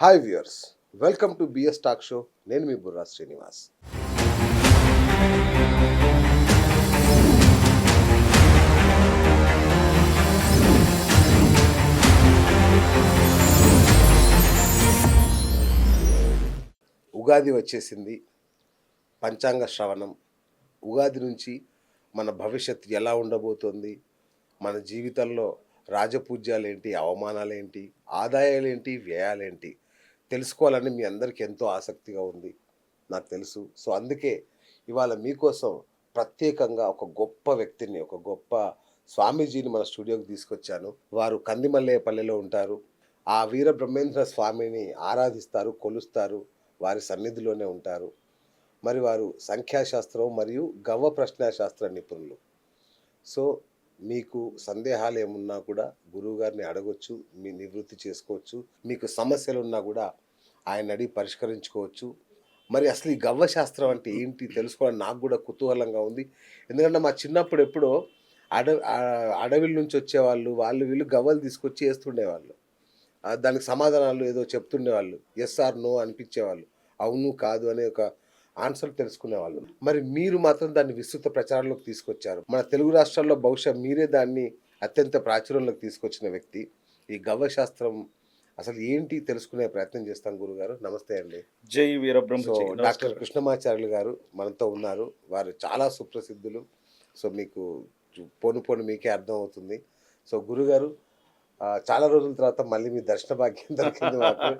Hi viewers, welcome to BS talk show. నేను మీ బుర్రా శ్రీనివాస్. ఉగాది వచ్చేసింది. పంచాంగ శ్రవణం. ఉగాది నుంచి మన భవిష్యత్తు ఎలా ఉండబోతోంది, మన జీవితంలో రాజపూజ్యాలేంటి, అవమానాలేంటి, ఆదాయాలేంటి, వ్యయాలేంటి తెలుసుకోవాలని మీ అందరికీ ఎంతో ఆసక్తిగా ఉంది, నాకు తెలుసు. సో అందుకే ఇవాళ మీకోసం ప్రత్యేకంగా ఒక గొప్ప వ్యక్తిని, ఒక గొప్ప స్వామీజీని మన స్టూడియోకి తీసుకొచ్చాను. వారు కందిమల్లేపల్లిలో ఉంటారు. ఆ వీర బ్రహ్మేంద్ర స్వామిని ఆరాధిస్తారు, కొలుస్తారు, వారి సన్నిధిలోనే ఉంటారు. మరి వారు సంఖ్యాశాస్త్రం మరియు గవ్వ ప్రశ్నాశాస్త్ర నిపుణులు. సో మీకు సందేహాలు ఏమున్నా కూడా గురువుగారిని అడగొచ్చు, మీ నివృత్తి చేసుకోవచ్చు. మీకు సమస్యలు ఉన్నా కూడా ఆయన అడిగి పరిష్కరించుకోవచ్చు. మరి అసలు ఈ గవ్వ శాస్త్రం అంటే ఏంటి తెలుసుకోవాలని నాకు కూడా కుతూహలంగా ఉంది. ఎందుకంటే మా చిన్నప్పుడు ఎప్పుడో అడవిల నుంచి వచ్చేవాళ్ళు, వాళ్ళు వీళ్ళు గవ్వలు తీసుకొచ్చి వేస్తుండేవాళ్ళు. దానికి సమాధానాలు ఏదో చెప్తుండేవాళ్ళు. ఎస్ ఆర్ నో అనిపించేవాళ్ళు. అవును కాదు అనే ఒక ఆన్సర్ తెలుసుకునేవాళ్ళు. మరి మీరు మాత్రం దాన్ని విస్తృత ప్రచారంలోకి తీసుకొచ్చారు. మన తెలుగు రాష్ట్రాల్లో బహుశా మీరే దాన్ని అత్యంత ప్రాచుర్యంలోకి తీసుకొచ్చిన వ్యక్తి. ఈ గవ్వ శాస్త్రం అసలు ఏంటి తెలుసుకునే ప్రయత్నం చేస్తాం. గురుగారు నమస్తే అండి. జై వీరబ్రహ్మ. సో డాక్టర్ కృష్ణమాచార్యులు గారు మనతో ఉన్నారు. వారు చాలా సుప్రసిద్ధులు. సో మీకు పోను పోను మీకే అర్థం అవుతుంది. సో గురుగారు, చాలా రోజుల తర్వాత మళ్ళీ మీ దర్శన భాగ్యం దొరికింది మాకు.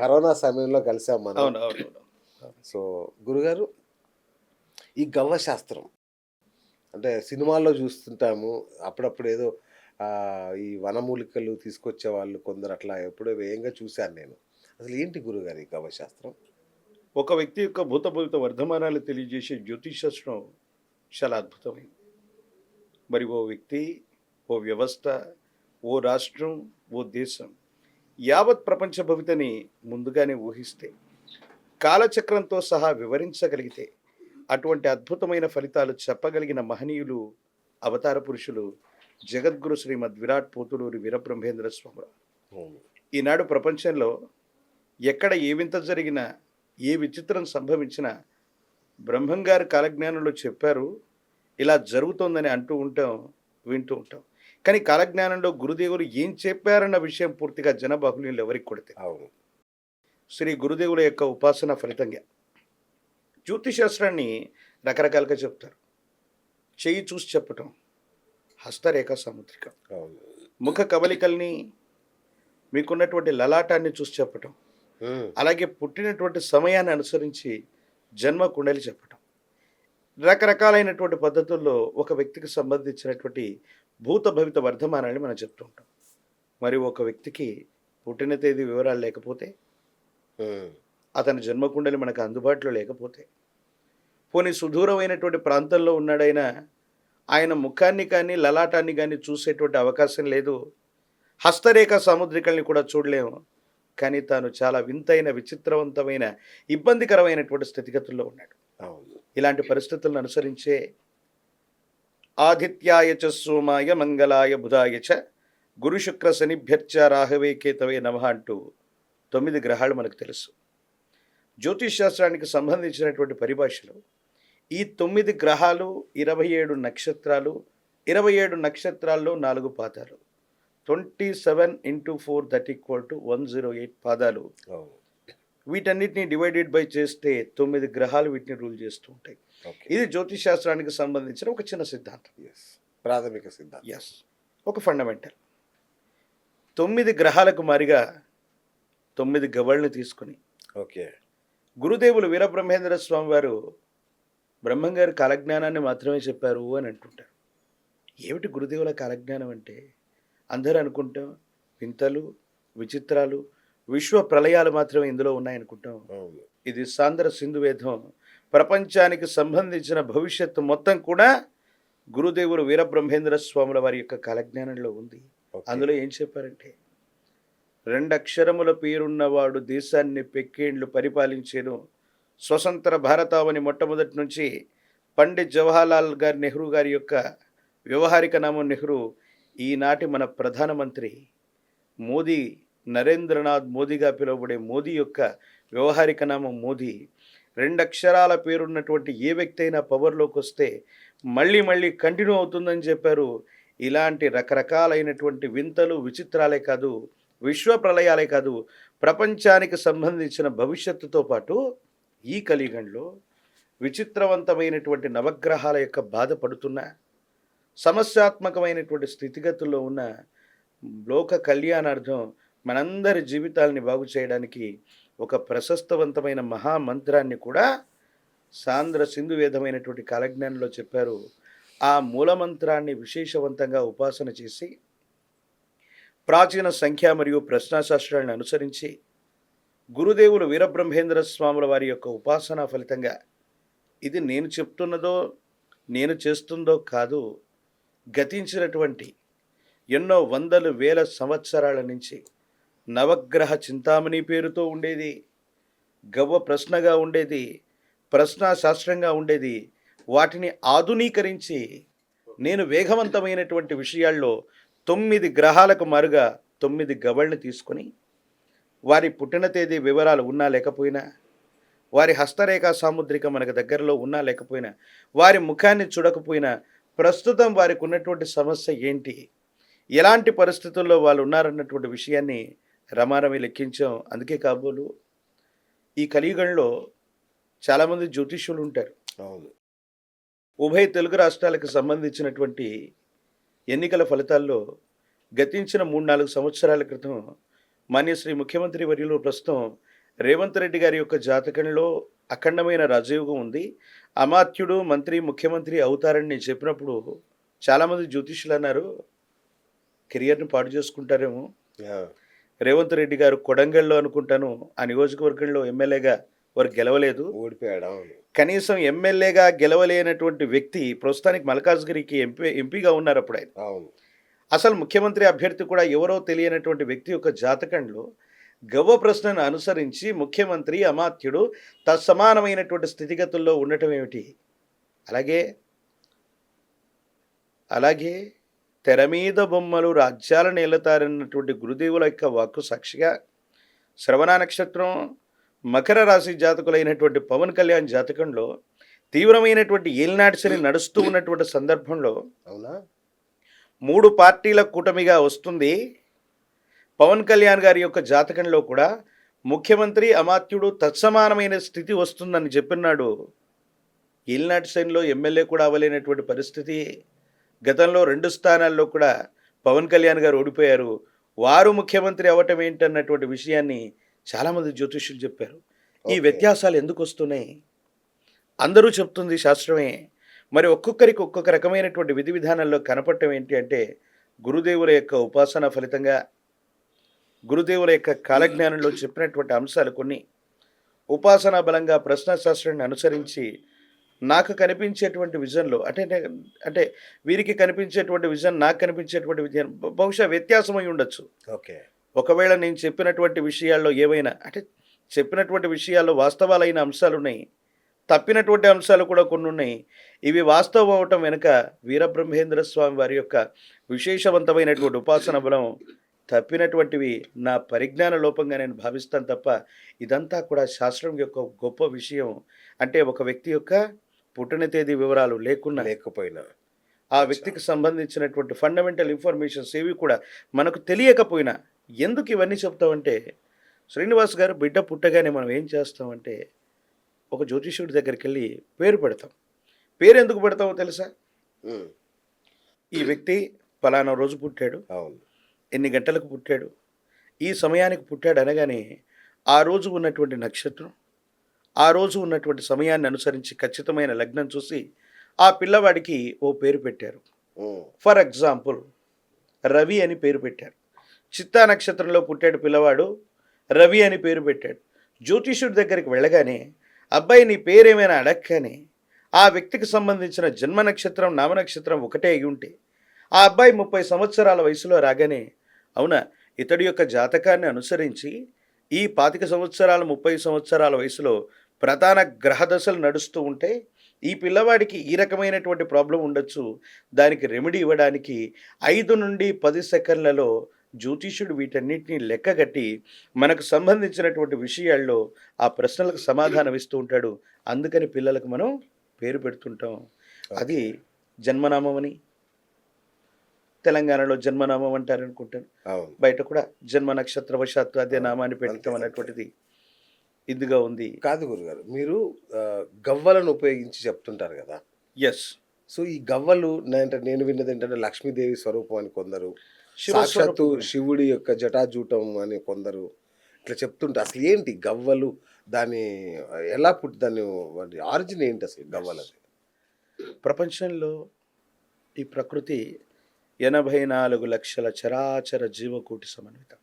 కరోనా సమయంలో కలిసాం మనం. సో గురుగారు, ఈ గవ్వ శాస్త్రం అంటే సినిమాల్లో చూస్తుంటాము, అప్పుడప్పుడు ఏదో ఈ వనమూలికలు తీసుకొచ్చే వాళ్ళు కొందరు అట్లా ఎప్పుడో వేయంగా చూశాను నేను. అసలు ఏంటి గురుగారు ఈ గవ్వ శాస్త్రం? ఒక వ్యక్తి యొక్క భూతభవిత వర్ధమానాలు తెలియజేసే జ్యోతిషాస్త్రం చాలా అద్భుతమైంది. మరి ఓ వ్యక్తి, ఓ వ్యవస్థ, ఓ రాష్ట్రం, ఓ దేశం యావత్ ప్రపంచ భవితని ముందుగానే ఊహిస్తే, కాలచక్రంతో సహా వివరించగలిగితే అటువంటి అద్భుతమైన ఫలితాలు చెప్పగలిగిన మహనీయులు, అవతార పురుషులు జగద్గురు శ్రీమద్ విరాట్ పోతులూరి వీరబ్రహ్మేంద్ర స్వామి. ఈనాడు ప్రపంచంలో ఎక్కడ ఏ వింత జరిగినా, ఏ విచిత్రం సంభవించినా బ్రహ్మంగారు కాలజ్ఞానంలో చెప్పారు, ఇలా జరుగుతోందని అంటూ ఉంటాం, వింటూ ఉంటాం. కానీ కాలజ్ఞానంలో గురుదేవులు ఏం చెప్పారన్న విషయం పూర్తిగా జనబాహుల్యంలో ఎవరికి కొడితే శ్రీ గురుదేవుల యొక్క ఉపాసన ఫలితంగా జ్యోతిశాస్త్రాన్ని రకరకాలుగా చెప్తారు. చెయ్యి చూసి చెప్పటం, హస్తరేఖ సాముద్రికం, ముఖ కవలికల్ని, మీకున్నటువంటి లలాటాన్ని చూసి చెప్పటం, అలాగే పుట్టినటువంటి సమయాన్ని అనుసరించి జన్మ కుండలి చెప్పటం, రకరకాలైనటువంటి పద్ధతుల్లో ఒక వ్యక్తికి సంబంధించినటువంటి భూత భవిత వర్ధమానాన్ని మనం చెప్తూ ఉంటాం. మరి ఒక వ్యక్తికి పుట్టిన తేదీ వివరాలు లేకపోతే, అతని జన్మకుండలి మనకు అందుబాటులో లేకపోతే, పోనీ సుదూరమైనటువంటి ప్రాంతంలో ఉన్నాడైనా ఆయన ముఖాన్ని కానీ లలాటాన్ని కానీ చూసేటువంటి అవకాశం లేదు, హస్తరేఖ సాముద్రికల్ని కూడా చూడలేము. కానీ తాను చాలా వింతైన, విచిత్రవంతమైన, ఇబ్బందికరమైనటువంటి స్థితిగతుల్లో ఉన్నాడు. ఇలాంటి పరిస్థితులను అనుసరించే ఆదిత్యాయ చ సోమాయ మంగళాయ బుధాయ చ గురు శుక్ర శనిభ్యర్చ రాహవే కేతవే నమః అంటూ 9 గ్రహాలు మనకు తెలుసు. జ్యోతిష్ శాస్త్రానికి సంబంధించినటువంటి పరిభాషలో ఈ 9 గ్రహాలు, 27 నక్షత్రాలు, 27 నక్షత్రాల్లో 4 పాదాలు, 27 × 4 దట్ ఈక్వల్ టు 108 పాదాలు. వీటన్నిటిని డివైడెడ్ బై చేస్తే 9 గ్రహాలు వీటిని రూల్ చేస్తూ ఉంటాయి. ఇది జ్యోతిష్ శాస్త్రానికి సంబంధించిన ఒక చిన్న సిద్ధాంతం, ప్రాథమిక సిద్ధాంతం, ఒక ఫండమెంటల్. 9 గ్రహాలకు మారిగా 9 గవ్వల్ని తీసుకుని గురుదేవులు వీరబ్రహ్మేంద్ర స్వామి వారు బ్రహ్మంగారు కాలజ్ఞానాన్ని మాత్రమే చెప్పారు అని అంటుంటారు. ఏమిటి గురుదేవుల కాలజ్ఞానం అంటే? అందరూ అనుకుంటాం వింతలు, విచిత్రాలు, విశ్వ ప్రళయాలు మాత్రమే ఇందులో ఉన్నాయనుకుంటాం. ఇది సాంద్ర సింధు వేదం. ప్రపంచానికి సంబంధించిన భవిష్యత్తు మొత్తం కూడా గురుదేవులు వీరబ్రహ్మేంద్ర స్వాముల వారి యొక్క కాలజ్ఞానంలో ఉంది. అందులో ఏం చెప్పారంటే, 2 అక్షరముల పేరున్నవాడు దేశాన్ని పెక్కేండ్లు పరిపాలించేను. స్వతంత్ర భారతావని మొట్టమొదటి నుంచి పండిత్ జవహర్లాల్ నెహ్రూ గారి యొక్క వ్యవహారిక నామం నెహ్రూ, ఈనాటి మన ప్రధానమంత్రి మోదీ నరేంద్రనాథ్ మోదీగా పిలువబడే మోదీ యొక్క వ్యవహారిక నామం మోదీ. 2 అక్షరాల పేరున్నటువంటి ఏ వ్యక్తి అయినా పవర్లోకి వస్తే మళ్ళీ మళ్ళీ కంటిన్యూ అవుతుందని చెప్పారు. ఇలాంటి రకరకాలైనటువంటి వింతలు విచిత్రాలే కాదు, విశ్వ ప్రళయాలే కాదు, ప్రపంచానికి సంబంధించిన భవిష్యత్తుతో పాటు ఈ కలియుగంలో విచిత్రవంతమైనటువంటి నవగ్రహాల యొక్క బాధపడుతున్న సమస్యాత్మకమైనటువంటి స్థితిగతుల్లో ఉన్న లోక కళ్యాణార్థం మనందరి జీవితాలని బాగు చేయడానికి ఒక ప్రశస్తవంతమైన మహామంత్రాన్ని కూడా సాంద్ర సింధు వేదమైనటువంటి కాలజ్ఞానంలో చెప్పారు. ఆ మూలమంత్రాన్ని విశేషవంతంగా ఉపాసన చేసి ప్రాచీన సంఖ్య మరియు ప్రశ్నాశాస్త్రాలను అనుసరించి గురుదేవులు వీరబ్రహ్మేంద్ర స్వాముల వారి యొక్క ఉపాసన ఫలితంగా ఇది నేను చెప్తున్నదో నేను చేస్తుందో కాదు, గతించినటువంటి ఎన్నో వందలు వేల సంవత్సరాల నుంచి నవగ్రహ చింతామణి పేరుతో ఉండేది, గవ్వ ప్రశ్నగా ఉండేది, ప్రశ్నాశాస్త్రంగా ఉండేది. వాటిని ఆధునీకరించి నేను వేగవంతమైనటువంటి విషయాల్లో 9 గ్రహాలకు మారుగా 9 గవ్వల్ని తీసుకొని వారి పుట్టిన తేదీ వివరాలు ఉన్నా లేకపోయినా, వారి హస్తరేఖ సాముద్రిక మనకు దగ్గరలో ఉన్నా లేకపోయినా, వారి ముఖాన్ని చూడకపోయినా ప్రస్తుతం వారికి ఉన్నటువంటి సమస్య ఏంటి, ఎలాంటి పరిస్థితుల్లో వాళ్ళు ఉన్నారన్నటువంటి విషయాన్ని రమారమి లెక్కించాం. అందుకే కాబోలు ఈ కలియుగంలో చాలామంది జ్యోతిష్యులు ఉంటారు. అవును. ఉభయ తెలుగు రాష్ట్రాలకు సంబంధించినటువంటి ఎన్నికల ఫలితాల్లో గతించిన 3-4 సంవత్సరాల క్రితం మాన్యశ్రీ ముఖ్యమంత్రి వర్యులు ప్రస్తుతం రేవంత్ రెడ్డి గారి యొక్క జాతకంలో అఖండమైన రాజయోగం ఉంది, అమాత్యుడు మంత్రి ముఖ్యమంత్రి అవుతారని నేను చెప్పినప్పుడు చాలామంది జ్యోతిష్యులు అన్నారు కెరియర్ని పాడు చేసుకుంటారేమో. రేవంత్ రెడ్డి గారు కొడంగల్లో అనుకుంటాను ఆ నియోజకవర్గంలో ఎమ్మెల్యేగా వారు గెలవలేదు, ఓడిపోయాడు. కనీసం ఎమ్మెల్యేగా గెలవలేనటువంటి వ్యక్తి ప్రస్తుతానికి మల్కాజ్గిరికి ఎంపీగా ఉన్నారు. అప్పుడు ఆయన అసలు ముఖ్యమంత్రి అభ్యర్థి కూడా ఎవరో తెలియనటువంటి వ్యక్తి యొక్క జాతకంలో గవ్వ ప్రశ్నను అనుసరించి ముఖ్యమంత్రి అమాత్యుడు తత్సమానమైనటువంటి స్థితిగతుల్లో ఉండటం ఏమిటి? అలాగే తెర మీద బొమ్మలు రాజ్యాలను ఏలుతారన్నటువంటి గురుదేవుల యొక్క వాక్కు సాక్షిగా శ్రవణ నక్షత్రం మకర రాశి జాతకులైనటువంటి పవన్ కళ్యాణ్ జాతకంలో తీవ్రమైనటువంటి ఏలినాటి శని నడుస్తూ ఉన్నటువంటి సందర్భంలో 3 పార్టీల కూటమిగా వస్తుంది. పవన్ కళ్యాణ్ గారి యొక్క జాతకంలో కూడా ముఖ్యమంత్రి అమాత్యుడు తత్సమానమైన స్థితి వస్తుందని చెప్పినాడు. ఏలినాటి శనిలో ఎమ్మెల్యే కూడా అవ్వలేనటువంటి పరిస్థితి. గతంలో 2 స్థానాల్లో కూడా పవన్ కళ్యాణ్ గారు ఓడిపోయారు. వారు ముఖ్యమంత్రి అవ్వటం ఏంటన్నటువంటి విషయాన్ని చాలామంది జ్యోతిష్యులు చెప్పారు. ఈ వ్యత్యాసాలు ఎందుకు వస్తున్నాయి? అందరూ చెప్తుంది శాస్త్రమే. మరి ఒక్కొక్కరికి ఒక్కొక్క రకమైనటువంటి విధి విధానాల్లో కనపడటం ఏంటి అంటే గురుదేవుల యొక్క ఉపాసన ఫలితంగా గురుదేవుల యొక్క కాలజ్ఞానంలో చెప్పినటువంటి అంశాలు కొన్ని ఉపాసనా బలంగా ప్రశ్నాశాస్త్రాన్ని అనుసరించి నాకు కనిపించేటువంటి విజన్లో అంటే వీరికి కనిపించేటువంటి విజన్ నాకు కనిపించేటువంటి విజన్ బహుశా వ్యత్యాసమై ఉండొచ్చు. ఒకవేళ నేను చెప్పినటువంటి విషయాల్లో ఏవైనా చెప్పినటువంటి విషయాల్లో వాస్తవాలైన అంశాలు ఉన్నాయి, తప్పినటువంటి అంశాలు కూడా కొన్ని ఉన్నాయి. ఇవి వాస్తవం అవటం వెనుక వీరబ్రహ్మేంద్ర స్వామి వారి యొక్క విశేషవంతమైనటువంటి ఉపాసన బలం, తప్పినటువంటివి నా పరిజ్ఞాన లోపంగా నేను భావిస్తాను తప్ప ఇదంతా కూడా శాస్త్రం యొక్క గొప్ప విషయం. అంటే ఒక వ్యక్తి యొక్క పుట్టిన తేదీ వివరాలు లేకపోయినా ఆ వ్యక్తికి సంబంధించినటువంటి ఫండమెంటల్ ఇన్ఫర్మేషన్స్ ఏవి కూడా మనకు తెలియకపోయినా ఎందుకు ఇవన్నీ చెప్తామంటే, శ్రీనివాస్ గారు బిడ్డ పుట్టగానే మనం ఏం చేస్తామంటే ఒక జ్యోతిష్యుడి దగ్గరికి వెళ్ళి పేరు పెడతాం. పేరు ఎందుకు పెడతామో తెలుసా? ఈ వ్యక్తి ఫలానా రోజు పుట్టాడు, ఎన్ని గంటలకు పుట్టాడు, ఈ సమయానికి పుట్టాడు అనగానే ఆ రోజు ఉన్నటువంటి నక్షత్రం, ఆ రోజు ఉన్నటువంటి సమయాన్ని అనుసరించి ఖచ్చితమైన లగ్నం చూసి ఆ పిల్లవాడికి ఓ పేరు పెట్టారు. ఫర్ ఎగ్జాంపుల్ రవి అని పేరు పెట్టారు. చిత్తా నక్షత్రంలో పుట్టాడు పిల్లవాడు, రవి అని పేరు పెట్టాడు. జ్యోతిష్యుడి దగ్గరికి వెళ్ళగానే అబ్బాయి నీ పేరేమైనా అడగగానే ఆ వ్యక్తికి సంబంధించిన జన్మ నక్షత్రం నామనక్షత్రం ఒకటే అయి ఉంటే ఆ అబ్బాయి 30 సంవత్సరాల వయసులో రాగానే అవునా ఇతడి యొక్క జాతకాన్ని అనుసరించి ఈ 25 సంవత్సరాలు 30 సంవత్సరాల వయసులో ప్రధాన గ్రహ దశలు నడుస్తూ ఉంటే ఈ పిల్లవాడికి ఈ రకమైనటువంటి ప్రాబ్లం ఉండొచ్చు, దానికి రెమెడీ ఇవ్వడానికి 5 నుండి 10 సెకండ్లలో జ్యోతిష్యుడు వీటన్నిటిని లెక్కగట్టి మనకు సంబంధించినటువంటి విషయాల్లో ఆ ప్రశ్నలకు సమాధానం ఇస్తూ ఉంటాడు. అందుకని పిల్లలకు మనం పేరు పెడుతుంటాం. అది జన్మనామం అని తెలంగాణలో జన్మనామం అంటారు అనుకుంటాను. అవును. బయట కూడా జన్మ నక్షత్ర వశాత్తు అదే నామాన్ని పెట్టడం అనేటువంటిది ఇదిగా ఉంది. కాదు గురుగారు, మీరు గవ్వలను ఉపయోగించి చెప్తుంటారు కదా. ఎస్. సో ఈ గవ్వలు అంటే నేను విన్నది ఏంటంటే లక్ష్మీదేవి స్వరూపం అని కొందరు, శివ సాక్షాత్తు స్వరూపం. శివుడి యొక్క జటాజూటం అని కొందరు ఇట్లా చెప్తుంటారు. అసలు ఏంటి గవ్వలు, దాని ఎలా దాని ఆరిజిన్ ఏంటి అసలు గవ్వలది? ప్రపంచంలో ఈ ప్రకృతి 84 లక్షల చరాచర జీవకోటి సమన్వితం.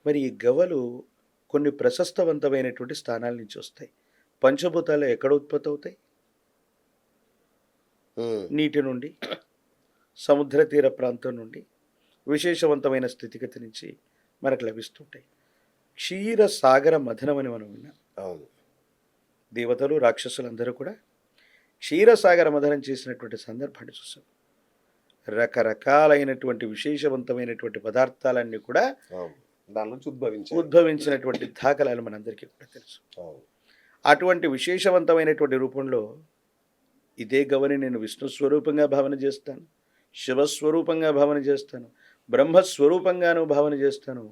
మరి ఈ గవ్వలు కొన్ని ప్రశస్తవంతమైనటువంటి స్థానాల నుంచి వస్తాయి. పంచభూతాలు ఎక్కడ ఉత్పత్తి అవుతాయి? నీటి నుండి, సముద్ర తీర ప్రాంతం నుండి, విశేషవంతమైన స్థితిగతి నుంచి మనకు లభిస్తుంటాయి. క్షీరసాగర మథనం అని మనం విన్నాం. అవును. దేవతలు రాక్షసులందరూ కూడా క్షీరసాగర మథనం చేసినటువంటి సందర్భాన్ని చూసాం. రకరకాలైనటువంటి విశేషవంతమైనటువంటి పదార్థాలన్నీ కూడా దాని నుంచి ఉద్భవించినటువంటి దాఖలాలు మనందరికీ కూడా తెలుసు. అటువంటి విశేషవంతమైనటువంటి రూపంలో ఇదే గవని నేను విష్ణు స్వరూపంగా భావన చేస్తాను, శివస్వరూపంగా భావన చేస్తాను, బ్రహ్మస్వరూపంగాను భావన చేస్తాను.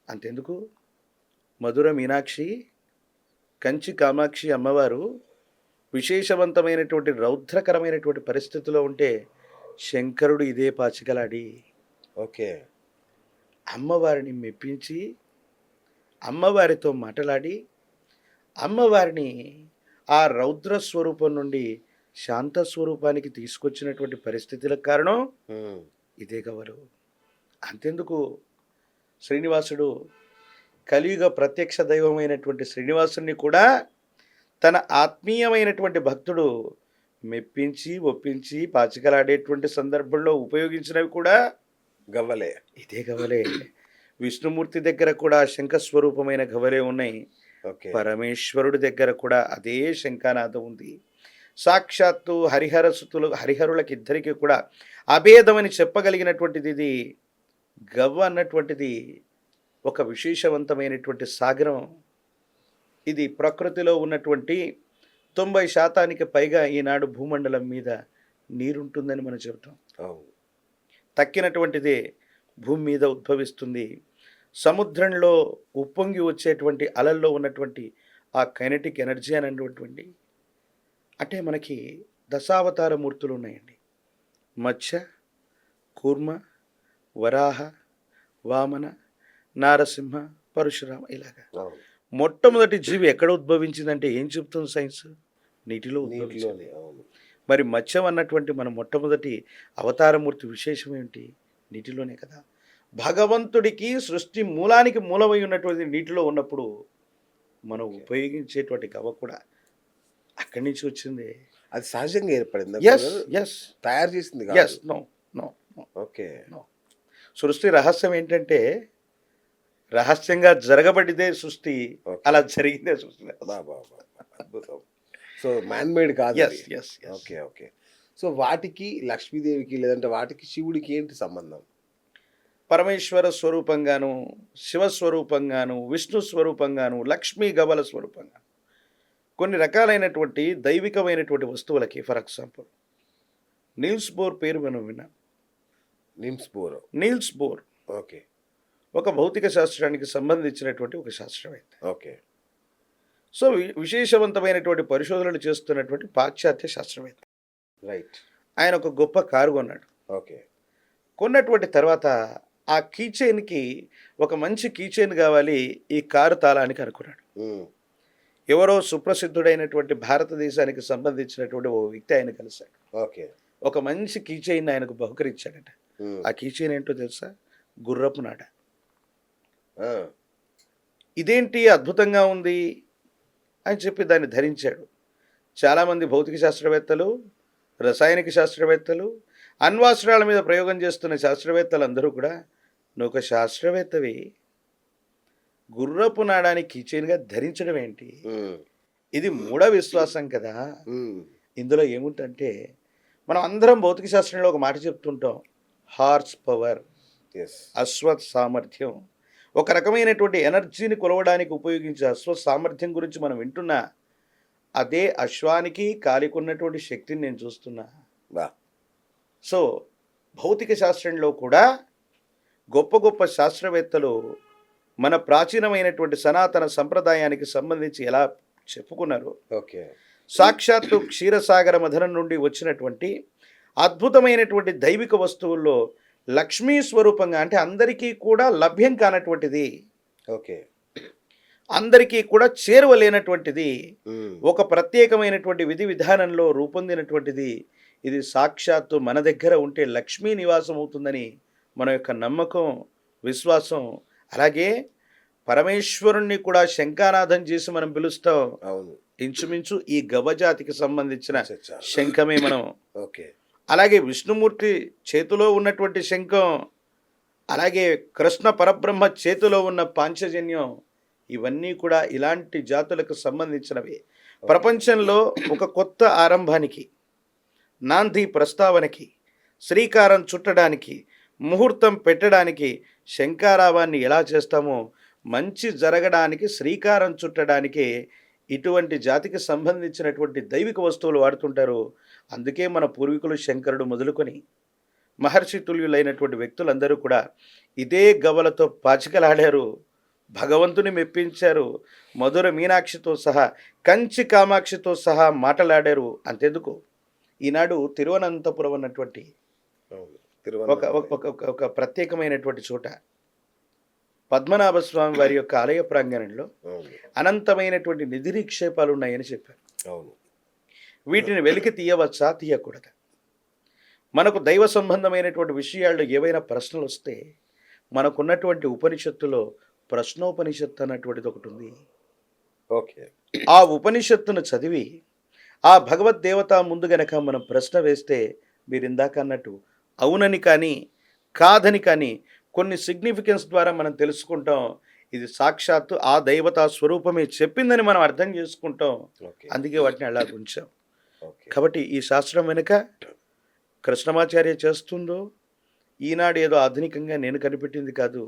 అంతెందుకు, మధుర మీనాక్షి, కంచి కామాక్షి అమ్మవారు విశేషవంతమైనటువంటి రౌద్రకరమైనటువంటి పరిస్థితిలో ఉంటే శంకరుడు ఇదే పాచికలాడి ఓకే అమ్మవారిని మెప్పించి అమ్మవారితో మాట్లాడి అమ్మవారిని ఆ రౌద్ర స్వరూపం నుండి శాంత స్వరూపానికి తీసుకొచ్చినటువంటి పరిస్థితులకు కారణం ఇదే గవలు. అంతెందుకు, శ్రీనివాసుడు కలియుగ ప్రత్యక్ష దైవమైనటువంటి శ్రీనివాసుని కూడా తన ఆత్మీయమైనటువంటి భక్తుడు మెప్పించి ఒప్పించి పాచికలాడేటువంటి సందర్భంలో ఉపయోగించినవి కూడా గవ్వలే. ఇదే గవ్వలే. విష్ణుమూర్తి దగ్గర కూడా శంఖస్వరూపమైన గవ్వలే ఉన్నాయి. పరమేశ్వరుడి దగ్గర కూడా అదే శంఖానాదం ఉంది. సాక్షాత్తు హరిహరులకి ఇద్దరికి కూడా అభేదమని చెప్పగలిగినటువంటిది ఇది. గవ్వ అన్నటువంటిది ఒక విశేషవంతమైనటువంటి సాగరం. ఇది ప్రకృతిలో ఉన్నటువంటి 90% పైగా ఈనాడు భూమండలం మీద నీరుంటుందని మనం చెబుతాం. తక్కినటువంటిదే భూమి మీద ఉద్భవిస్తుంది. సముద్రంలో ఉప్పొంగి వచ్చేటువంటి అలల్లో ఉన్నటువంటి ఆ కైనెటిక్ ఎనర్జీ అనేటువంటి, అంటే మనకి దశావతార మూర్తులు ఉన్నాయండి. మత్స్య, కూర్మ, వరాహ, వామన, నారసింహ, పరశురామ, ఇలాగా. మొట్టమొదటి జీవి ఎక్కడ ఉద్భవించిందంటే ఏం చెప్తుంది సైన్స్? నీటిలో ఉద్భవించింది. మరి మత్స్యం అన్నటువంటి మన మొట్టమొదటి అవతారమూర్తి విశేషం ఏమిటి? నీటిలోనే కదా. భగవంతుడికి సృష్టి మూలానికి మూలమై ఉన్నటువంటి నీటిలో ఉన్నప్పుడు మనం ఉపయోగించేటువంటి గవ్వ కూడా అక్కడి నుంచి వచ్చింది. అది సహజంగా ఏర్పడింది, తయారు చేసింది. ఓకే. సృష్టి రహస్యం ఏంటంటే రహస్యంగా జరగబడిదే సృష్టి, అలా జరిగిందే సృష్టి. అద్భుతం. సో మ్యాన్ మేడ్ కాదు. Okay okay. సో వాటికి లక్ష్మీదేవికి లేదంటే వాటికి శివుడికి ఏంటి సంబంధం? పరమేశ్వర స్వరూపంగాను, శివస్వరూపంగాను, విష్ణు స్వరూపంగాను, లక్ష్మీ గవల స్వరూపంగాను కొన్ని రకాలైనటువంటి దైవికమైనటువంటి వస్తువులకి, ఫర్ ఎగ్జాంపుల్ నీల్స్ బోర్ పేరు మనం విన్నాం. నీల్స్ బోర్ ఓకే, ఒక భౌతిక శాస్త్రానికి సంబంధించినటువంటి ఒక శాస్త్రవేత్త. ఓకే. సో విశేషవంతమైనటువంటి పరిశోధనలు చేస్తున్నటువంటి పాశ్చాత్య శాస్త్రవేత్త. రైట్. ఆయన ఒక గొప్ప కారు కొన్నాడు. ఓకే. కొన్నటువంటి తర్వాత ఆ కీచైన్కి ఒక మంచి కీచైన్ కావాలి ఈ కారు తాళానికి అనుకున్నాడు. ఎవరో సుప్రసిద్ధుడైనటువంటి భారతదేశానికి సంబంధించినటువంటి ఓ వ్యక్తి ఆయన కలిశాడు. ఓకే. ఒక మంచి కీచైన్ ఆయనకు బహుకరించాడట. ఆ కీచైన్ ఏంటో తెలుసా? గుర్రపు నాడ. ఇదేంటి అద్భుతంగా ఉంది అని చెప్పి దాన్ని ధరించాడు. చాలామంది భౌతిక శాస్త్రవేత్తలు, రసాయనిక శాస్త్రవేత్తలు, అణ్వాస్త్రాల మీద ప్రయోగం చేస్తున్న శాస్త్రవేత్తలందరూ కూడా నువ్వు ఒక శాస్త్రవేత్తవి, గుర్రపు నాడానికి కీచైన్గా ధరించడం ఏంటి? ఇది మూఢ విశ్వాసం కదా. ఇందులో ఏముంటంటే మనం అందరం భౌతిక శాస్త్రంలో ఒక మాట చెప్తుంటాం, హార్స్ పవర్. ఎస్. అశ్వ సామర్థ్యం, ఒక రకమైనటువంటి ఎనర్జీని కొలవడానికి ఉపయోగించే అశ్వ సామర్థ్యం గురించి మనం వింటున్నా, అదే అశ్వానికి కాలికి ఉన్నటువంటి శక్తిని నేను చూస్తున్నా. బా. సో భౌతిక శాస్త్రంలో కూడా గొప్ప గొప్ప శాస్త్రవేత్తలు మన ప్రాచీనమైనటువంటి సనాతన సంప్రదాయానికి సంబంధించి ఎలా చెప్పుకున్నారు, ఓకే. సాక్షాత్తు క్షీరసాగర మథనం నుండి వచ్చినటువంటి అద్భుతమైనటువంటి దైవిక వస్తువుల్లో లక్ష్మీ స్వరూపంగా, అంటే అందరికీ కూడా లభ్యం కానటువంటిది, ఓకే. అందరికీ కూడా చేరువలేనటువంటిది, మ్మ్. ఒక ప్రత్యేకమైనటువంటి విధి విధానంలో రూపొందినటువంటిది, ఇది సాక్షాత్తు మన దగ్గర ఉంటే లక్ష్మీ నివాసం అవుతుందని మన యొక్క నమ్మకం, విశ్వాసం. అలాగే పరమేశ్వరుణ్ణి కూడా శంఖానాదం చేసి మనం పిలుస్తాం. అవును. ఇంచుమించు ఈ గవజాతికి సంబంధించిన అచ్చచ్చా. శంఖమే మనం. ఓకే. అలాగే విష్ణుమూర్తి చేతిలో ఉన్నటువంటి శంఖం, అలాగే కృష్ణ పరబ్రహ్మ చేతిలో ఉన్న పాంచజన్యం, ఇవన్నీ కూడా ఇలాంటి జాతులకు సంబంధించినవి. ప్రపంచంలో ఒక కొత్త ఆరంభానికి, నాంది ప్రస్తావనకి, శ్రీకారం చుట్టడానికి, ముహూర్తం పెట్టడానికి, శంఖారావాన్ని ఎలా చేస్తామో మంచి జరగడానికి శ్రీకారం చుట్టడానికి ఇటువంటి జాతికి సంబంధించినటువంటి దైవిక వస్తువులు వాడుతుంటారు. అందుకే మన పూర్వీకులు శంకరుడు మొదలుకొని మహర్షి తుల్యులైనటువంటి వ్యక్తులందరూ కూడా ఇదే గవలతో పాచికలాడారు, భగవంతుని మెప్పించారు, మధుర మీనాక్షితో సహా, కంచి కామాక్షితో సహా మాటలాడారు. అంతెందుకు, ఈనాడు తిరువనంతపురం అన్నటువంటి అవును. ఒక ఒక ఒక ఒక ప్రత్యేకమైనటువంటి చోట పద్మనాభ స్వామి వారి యొక్క ఆలయ ప్రాంగణంలో అవును. అనంతమైనటువంటి నిధి నిక్షేపాలు ఉన్నాయని చెప్పారు. అవును. వీటిని వెలికి తీయవచ్చా, తీయకూడదా? మనకు దైవ సంబంధమైనటువంటి విషయాల్లో ఏవైనా ప్రశ్నలు వస్తే మనకున్నటువంటి ఉపనిషత్తులో ప్రశ్నోపనిషత్తు అన్నటువంటిది ఒకటి ఉంది. ఓకే. ఆ ఉపనిషత్తును చదివి ఆ భగవద్దేవత ముందు గనక మనం ప్రశ్న వేస్తే, మీరు ఇందాక అన్నట్టు అవునని కానీ కాదని కానీ కొన్ని సిగ్నిఫికెన్స్ ద్వారా మనం తెలుసుకుంటాం. ఇది సాక్షాత్తు ఆ దైవతా స్వరూపమే చెప్పిందని మనం అర్థం చేసుకుంటాం. ఓకే. అందుకే వాటిని అలా ఉంచాం. ఓకే. కాబట్టి ఈ శాస్త్రం వెనుక కృష్ణమాచార్య చేస్తుందో ఈనాడు ఏదో ఆధునికంగా నేను కనిపెట్టింది కాదు,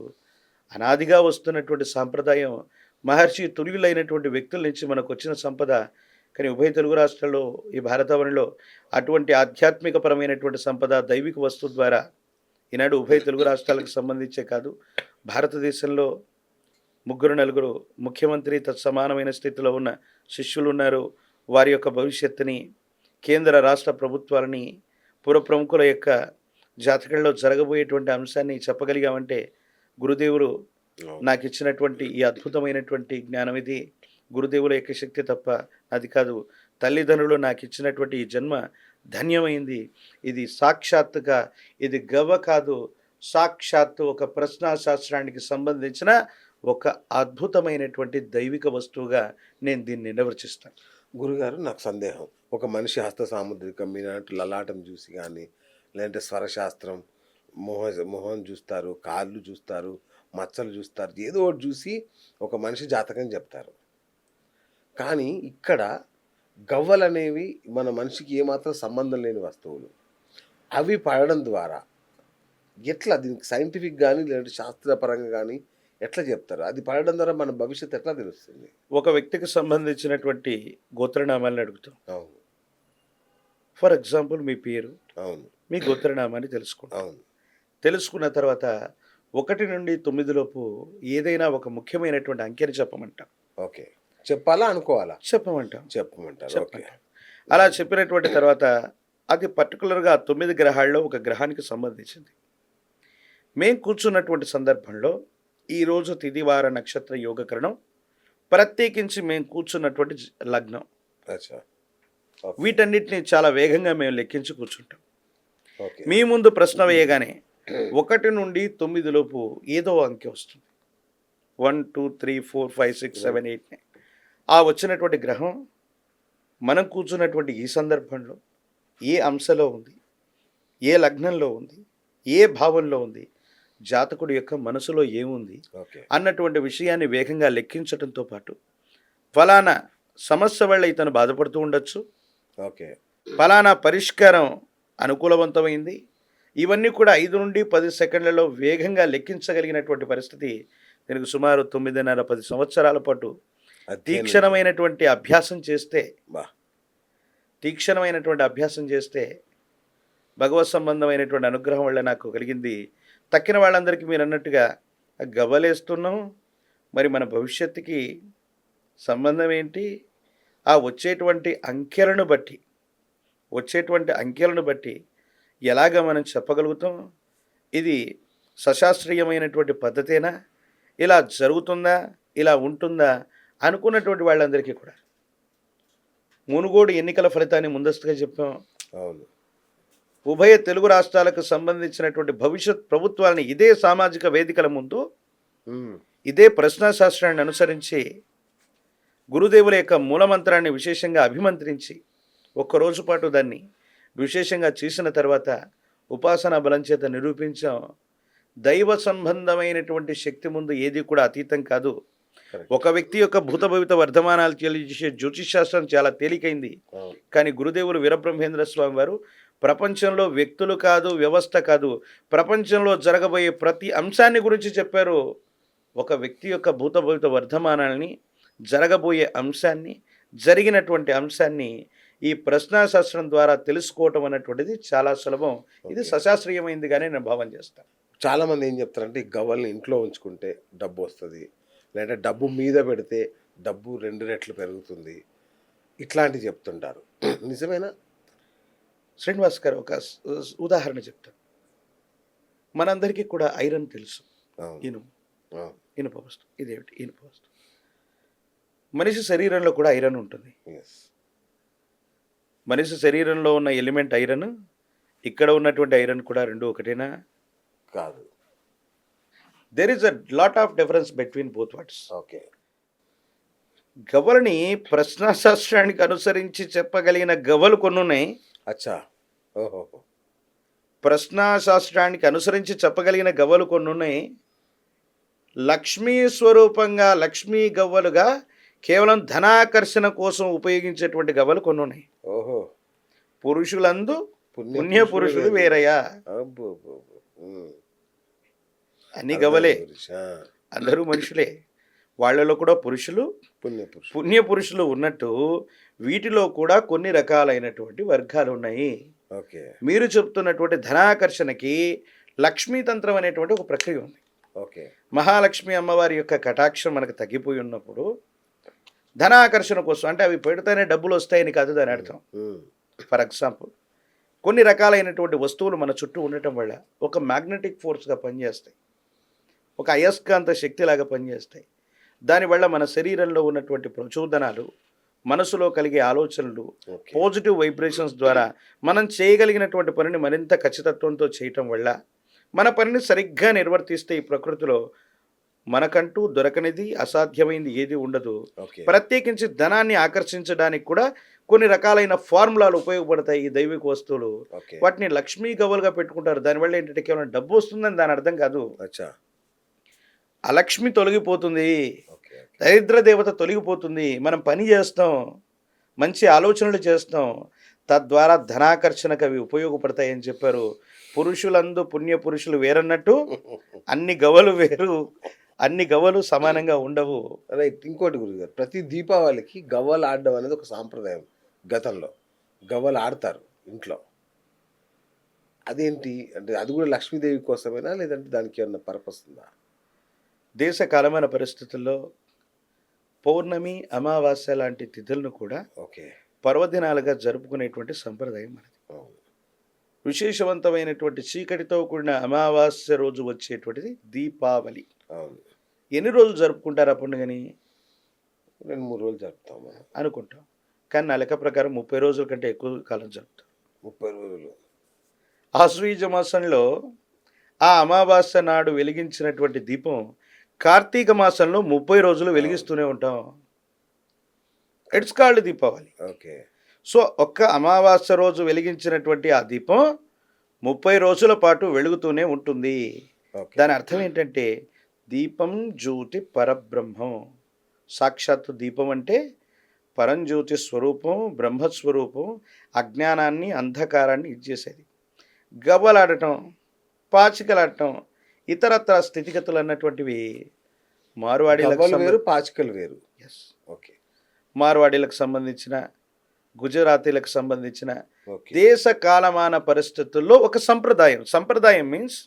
అనాదిగా వస్తున్నటువంటి సాంప్రదాయం, మహర్షి తుల్యులైనటువంటి వ్యక్తుల నుంచి మనకు వచ్చిన సంపద. కానీ ఉభయ తెలుగు రాష్ట్రాల్లో, ఈ భారతావనిలో అటువంటి ఆధ్యాత్మికపరమైనటువంటి సంపద దైవిక వస్తువు ద్వారా ఈనాడు ఉభయ తెలుగు రాష్ట్రాలకు సంబంధించే కాదు, భారతదేశంలో 3-4 ముఖ్యమంత్రి తత్సమానమైన స్థితిలో ఉన్న శిష్యులు ఉన్నారు. వారి యొక్క భవిష్యత్తుని, కేంద్ర రాష్ట్ర ప్రభుత్వాలని, పుర ప్రముఖుల యొక్క జాతకంలో జరగబోయేటువంటి అంశాన్ని చెప్పగలిగామంటే గురుదేవులు నాకు ఇచ్చినటువంటి ఈ అద్భుతమైనటువంటి జ్ఞానం, ఇది గురుదేవుల యొక్క శక్తి తప్ప అది కాదు. తల్లిదండ్రులు నాకు ఇచ్చినటువంటి ఈ జన్మ ధన్యమైంది. ఇది సాక్షాత్తుగా, ఇది గవ్వ కాదు, సాక్షాత్తు ఒక ప్రశ్నాశాస్త్రానికి సంబంధించిన ఒక అద్భుతమైనటువంటి దైవిక వస్తువుగా నేను దీన్ని నిర్వచిస్తాను. గురుగారు, నాకు సందేహం. ఒక మనిషి హస్త సాముద్రికం మీరంటూ లలాటం చూసి కానీ, లేదంటే స్వరశాస్త్రం, మొహం చూస్తారు, కాళ్ళు చూస్తారు, మచ్చలు చూస్తారు, ఏదో ఒకటి చూసి ఒక మనిషి జాతకం చెప్తారు. కానీ ఇక్కడ గవ్వలు అనేవి మన మనిషికి ఏమాత్రం సంబంధం లేని వస్తువులు. అవి పడడం ద్వారా ఎట్లా, దీనికి సైంటిఫిక్ కానీ లేదంటే శాస్త్రపరంగా కానీ ఎట్లా చెప్తారు? అది పడడం ద్వారా మన భవిష్యత్తు ఎట్లా తెలుస్తుంది? ఒక వ్యక్తికి సంబంధించినటువంటి గోత్రనామాలను అడుగుతాం. అవును. ఫర్ ఎగ్జాంపుల్ మీ పేరు, అవును. మీ గోత్రనామాన్ని తెలుసుకుంటాం. అవును. తెలుసుకున్న తర్వాత 1 నుండి 9 లోపు ఏదైనా ఒక ముఖ్యమైనటువంటి అంకెని చెప్పమంటాం. ఓకే. చెప్పాలా అనుకోవాలా? చెప్పమంటాం. చెప్పమంటారు. ఓకే. అలా చెప్పినటువంటి తర్వాత అది పర్టికులర్గా 9 గ్రహాల్లో ఒక గ్రహానికి సంబంధించింది. మేం కూర్చున్నటువంటి సందర్భంలో ఈరోజు తిథివార నక్షత్ర యోగకరణం, ప్రత్యేకించి మేము కూర్చున్నటువంటి లగ్నం, అచ్చా. ఓకే. వీటన్నిటిని చాలా వేగంగా మేము లెక్కించి కూర్చుంటాం. ఓకే. మీ ముందు ప్రశ్న వేయగానే 1 నుండి 9 లోపు ఏదో అంకె వస్తుంది. 1 2 3 4 5 6 7 8 9. ఆ వచ్చినటువంటి గ్రహం మనం కూర్చున్నటువంటి ఈ సందర్భంలో ఏ అంశలో ఉంది, ఏ లగ్నంలో ఉంది, ఏ భావంలో ఉంది, జాతకుడి యొక్క మనసులో ఏముంది ఓకే. అన్నటువంటి విషయాన్ని వేగంగా లెక్కించడంతో పాటు, ఫలానా సమస్య వల్ల ఇతను బాధపడుతూ ఉండొచ్చు, ఓకే. ఫలానా పరిష్కారం అనుకూలవంతమైంది, ఇవన్నీ కూడా 5 నుండి 10 సెకండ్లలో వేగంగా లెక్కించగలిగినటువంటి పరిస్థితి దీనికి సుమారు 9.5 10 సంవత్సరాల పాటు అధ్యయనం తీక్షణమైనటువంటి అభ్యాసం చేస్తే బా తీక్షణమైనటువంటి అభ్యాసం చేస్తే భగవత్ సంబంధమైనటువంటి అనుగ్రహం వల్ల నాకు కలిగింది. తక్కిన వాళ్ళందరికీ మీరు అన్నట్టుగా గవ్వలేస్తున్నాం, మరి మన భవిష్యత్తుకి సంబంధం ఏంటి? ఆ వచ్చేటువంటి అంకెలను బట్టి ఎలాగ మనం చెప్పగలుగుతాం? ఇది సశాస్త్రీయమైనటువంటి పద్ధతేనా? ఇలా జరుగుతుందా? ఇలా ఉంటుందా? అనుకున్నటువంటి వాళ్ళందరికీ కూడా మునుగోడు ఎన్నికల ఫలితాన్ని ముందస్తుగా చెప్పాం. అవును. ఉభయ తెలుగు రాష్ట్రాలకు సంబంధించినటువంటి భవిష్యత్ ప్రభుత్వాలని ఇదే సామాజిక వేదికల ముందు ఇదే ప్రశ్నాశాస్త్రాన్ని అనుసరించి గురుదేవుల యొక్క మూలమంత్రాన్ని విశేషంగా అభిమంత్రించి ఒక్కరోజు పాటు దాన్ని విశేషంగా చేసిన తర్వాత ఉపాసనా బలం చేత నిరూపించాం. దైవ సంబంధమైనటువంటి శక్తి ముందు ఏది కూడా అతీతం కాదు. ఒక వ్యక్తి యొక్క భూత భవిత వర్ధమానాలు తెలియజేసే జ్యోతిష్ శాస్త్రం చాలా తేలికైంది. కానీ గురుదేవులు వీరబ్రహ్మేంద్ర స్వామి వారు ప్రపంచంలో వ్యక్తులు కాదు, వ్యవస్థ కాదు, ప్రపంచంలో జరగబోయే ప్రతి అంశాన్ని గురించి చెప్పారు. ఒక వ్యక్తి యొక్క భూత భవిత వర్ధమానాల్ని, జరగబోయే అంశాన్ని, జరిగినటువంటి అంశాన్ని ఈ ప్రశ్నాశాస్త్రం ద్వారా తెలుసుకోవటం అన్నటువంటిది చాలా సులభం. ఇది సశాస్త్రీయమైందిగానే నేను భావం చేస్తాను. చాలామంది ఏం చెప్తారంటే ఈ గవ్వల్ని ఇంట్లో ఉంచుకుంటే డబ్బు వస్తుంది, లేదంటే డబ్బు మీద పెడితే డబ్బు 2 రెట్లు పెరుగుతుంది, ఇట్లాంటివి చెప్తుంటారు. నిజమేనా? శ్రీనివాస్ గారు ఒక ఉదాహరణ చెప్తాను. మనందరికీ కూడా ఐరన్ తెలుసు, ఇనుప వస్తువు. ఇదేమిటి? ఇనుప వస్తువు. మనిషి శరీరంలో కూడా ఐరన్ ఉంటుంది. మనిషి శరీరంలో ఉన్న ఎలిమెంట్ ఐరన్, ఇక్కడ ఉన్నటువంటి ఐరన్ కూడా రెండు ఒకటేనా? కాదు. There is a lot of difference between both words. Okay. గవ్వలని ప్రశ్నాశాస్త్రానికి అనుసరించి చెప్పగలిగిన గవ్వలు కొన్ని ఉన్నాయి. అచ్చా. ఓహో. ప్రశ్నాశాస్త్రానికి అనుసరించి చెప్పగలిగిన గవ్వలు కొన్ని ఉన్నాయి. లక్ష్మీ స్వరూపంగా, లక్ష్మీ గవ్వలుగా కేవలం ధనాకర్షణ కోసం ఉపయోగించేటువంటి గవ్వలు కొన్ని ఉన్నాయి. ఓహో. పురుషులందు పుణ్య పురుషులు వేరయ్యా. అన్ని గవ్వలే, అందరూ మనుషులే. వాళ్ళలో కూడా పురుషులు పుణ్య పురుషులు ఉన్నట్టు వీటిలో కూడా కొన్ని రకాలైనటువంటి వర్గాలు ఉన్నాయి. మీరు చెప్తున్నటువంటి ధనాకర్షణకి లక్ష్మీతంత్రం అనేటువంటి ఒక ప్రక్రియ ఉంది. మహాలక్ష్మి అమ్మవారి యొక్క కటాక్షం మనకు తగ్గిపోయి ఉన్నప్పుడు ధనాకర్షణ కోసం, అంటే అవి పెడితేనే డబ్బులు వస్తాయని కాదు దాని అర్థం. ఫర్ ఎగ్జాంపుల్, కొన్ని రకాలైనటువంటి వస్తువులు మన చుట్టూ ఉండటం వల్ల ఒక మ్యాగ్నెటిక్ ఫోర్స్గా పనిచేస్తాయి, ఒక అయస్కాంత శక్తిలాగా పనిచేస్తాయి. దానివల్ల మన శరీరంలో ఉన్నటువంటి ప్రచోదనాలు, మనసులో కలిగే ఆలోచనలు, పాజిటివ్ వైబ్రేషన్స్ ద్వారా మనం చేయగలిగినటువంటి పనిని మరింత ఖచ్చితత్వంతో చేయటం వల్ల మన పనిని సరిగ్గా నిర్వర్తిస్తే ఈ ప్రకృతిలో మనకంటూ దొరకనిది, అసాధ్యమైంది ఏది ఉండదు. ప్రత్యేకించి ధనాన్ని ఆకర్షించడానికి కూడా కొన్ని రకాలైన ఫార్ములాలు ఉపయోగపడతాయి ఈ దైవిక వస్తువులు. వాటిని లక్ష్మీ గవ్వలుగా పెట్టుకుంటారు. దానివల్ల ఏంటంటే కేవలం డబ్బు వస్తుందని దాని అర్థం కాదు. అలక్ష్మి తొలగిపోతుంది, దరిద్ర దేవత తొలగిపోతుంది. మనం పని చేస్తాం, మంచి ఆలోచనలు చేస్తాం, తద్వారా ధనాకర్షణకు అవి ఉపయోగపడతాయని చెప్పారు. పురుషులందు పుణ్య పురుషులు వేరన్నట్టు అన్ని గవ్వలు వేరు, అన్ని గవ్వలు సమానంగా ఉండవు. రైట్. ఇంకోటి గురుగారు, ప్రతి దీపావళికి గవ్వలు ఆడడం అనేది ఒక సాంప్రదాయం. గతంలో గవ్వలు ఆడతారు ఇంట్లో. అదేంటి అంటే అది కూడా లక్ష్మీదేవి కోసమేనా, లేదంటే దానికి ఏమన్నా పర్పస్ ఉందా? దేశ కాలమైన పరిస్థితుల్లో పౌర్ణమి, అమావాస్య లాంటి తిథులను కూడా పర్వదినాలుగా జరుపుకునేటువంటి సంప్రదాయం మనది. విశేషవంతమైనటువంటి చీకటితో కూడిన అమావాస్య రోజు వచ్చేటువంటిది దీపావళి. ఎన్ని రోజులు జరుపుకుంటారు ఆ పండుగని? 2-3 రోజులు జరుపుతాం అనుకుంటాం. కానీ నా లెక్క ప్రకారం 30 రోజుల కంటే ఎక్కువ కాలం జరుపుతాం. 30 రోజులు. ఆశ్వీజ మాసంలో ఆ అమావాస్య నాడు వెలిగించినటువంటి దీపం కార్తీక మాసంలో 30 రోజులు వెలిగిస్తూనే ఉంటాం. It's called Deepavali. సో ఒక్క అమావాస్య రోజు వెలిగించినటువంటి ఆ దీపం 30 రోజుల పాటు వెలుగుతూనే ఉంటుంది. దాని అర్థం ఏంటంటే దీపం జ్యోతి పరబ్రహ్మం. సాక్షాత్తు దీపం అంటే పరంజ్యోతి స్వరూపం, బ్రహ్మస్వరూపం, అజ్ఞానాన్ని, అంధకారాన్ని ఇచ్చేసేది. గవ్వలాడటం, పాచికలాడటం, ఇతరత్ర స్థితిగతులు అన్నటువంటివి మార్వాడీలకు గవ్వలు వేరు, పాచికలు వేరు. Yes, okay. మార్వాడీలకు సంబంధించిన, గుజరాతీలకు సంబంధించిన ఓకే. దేశ కాలమాన పరిస్థితుల్లో ఒక సంప్రదాయం మీన్స్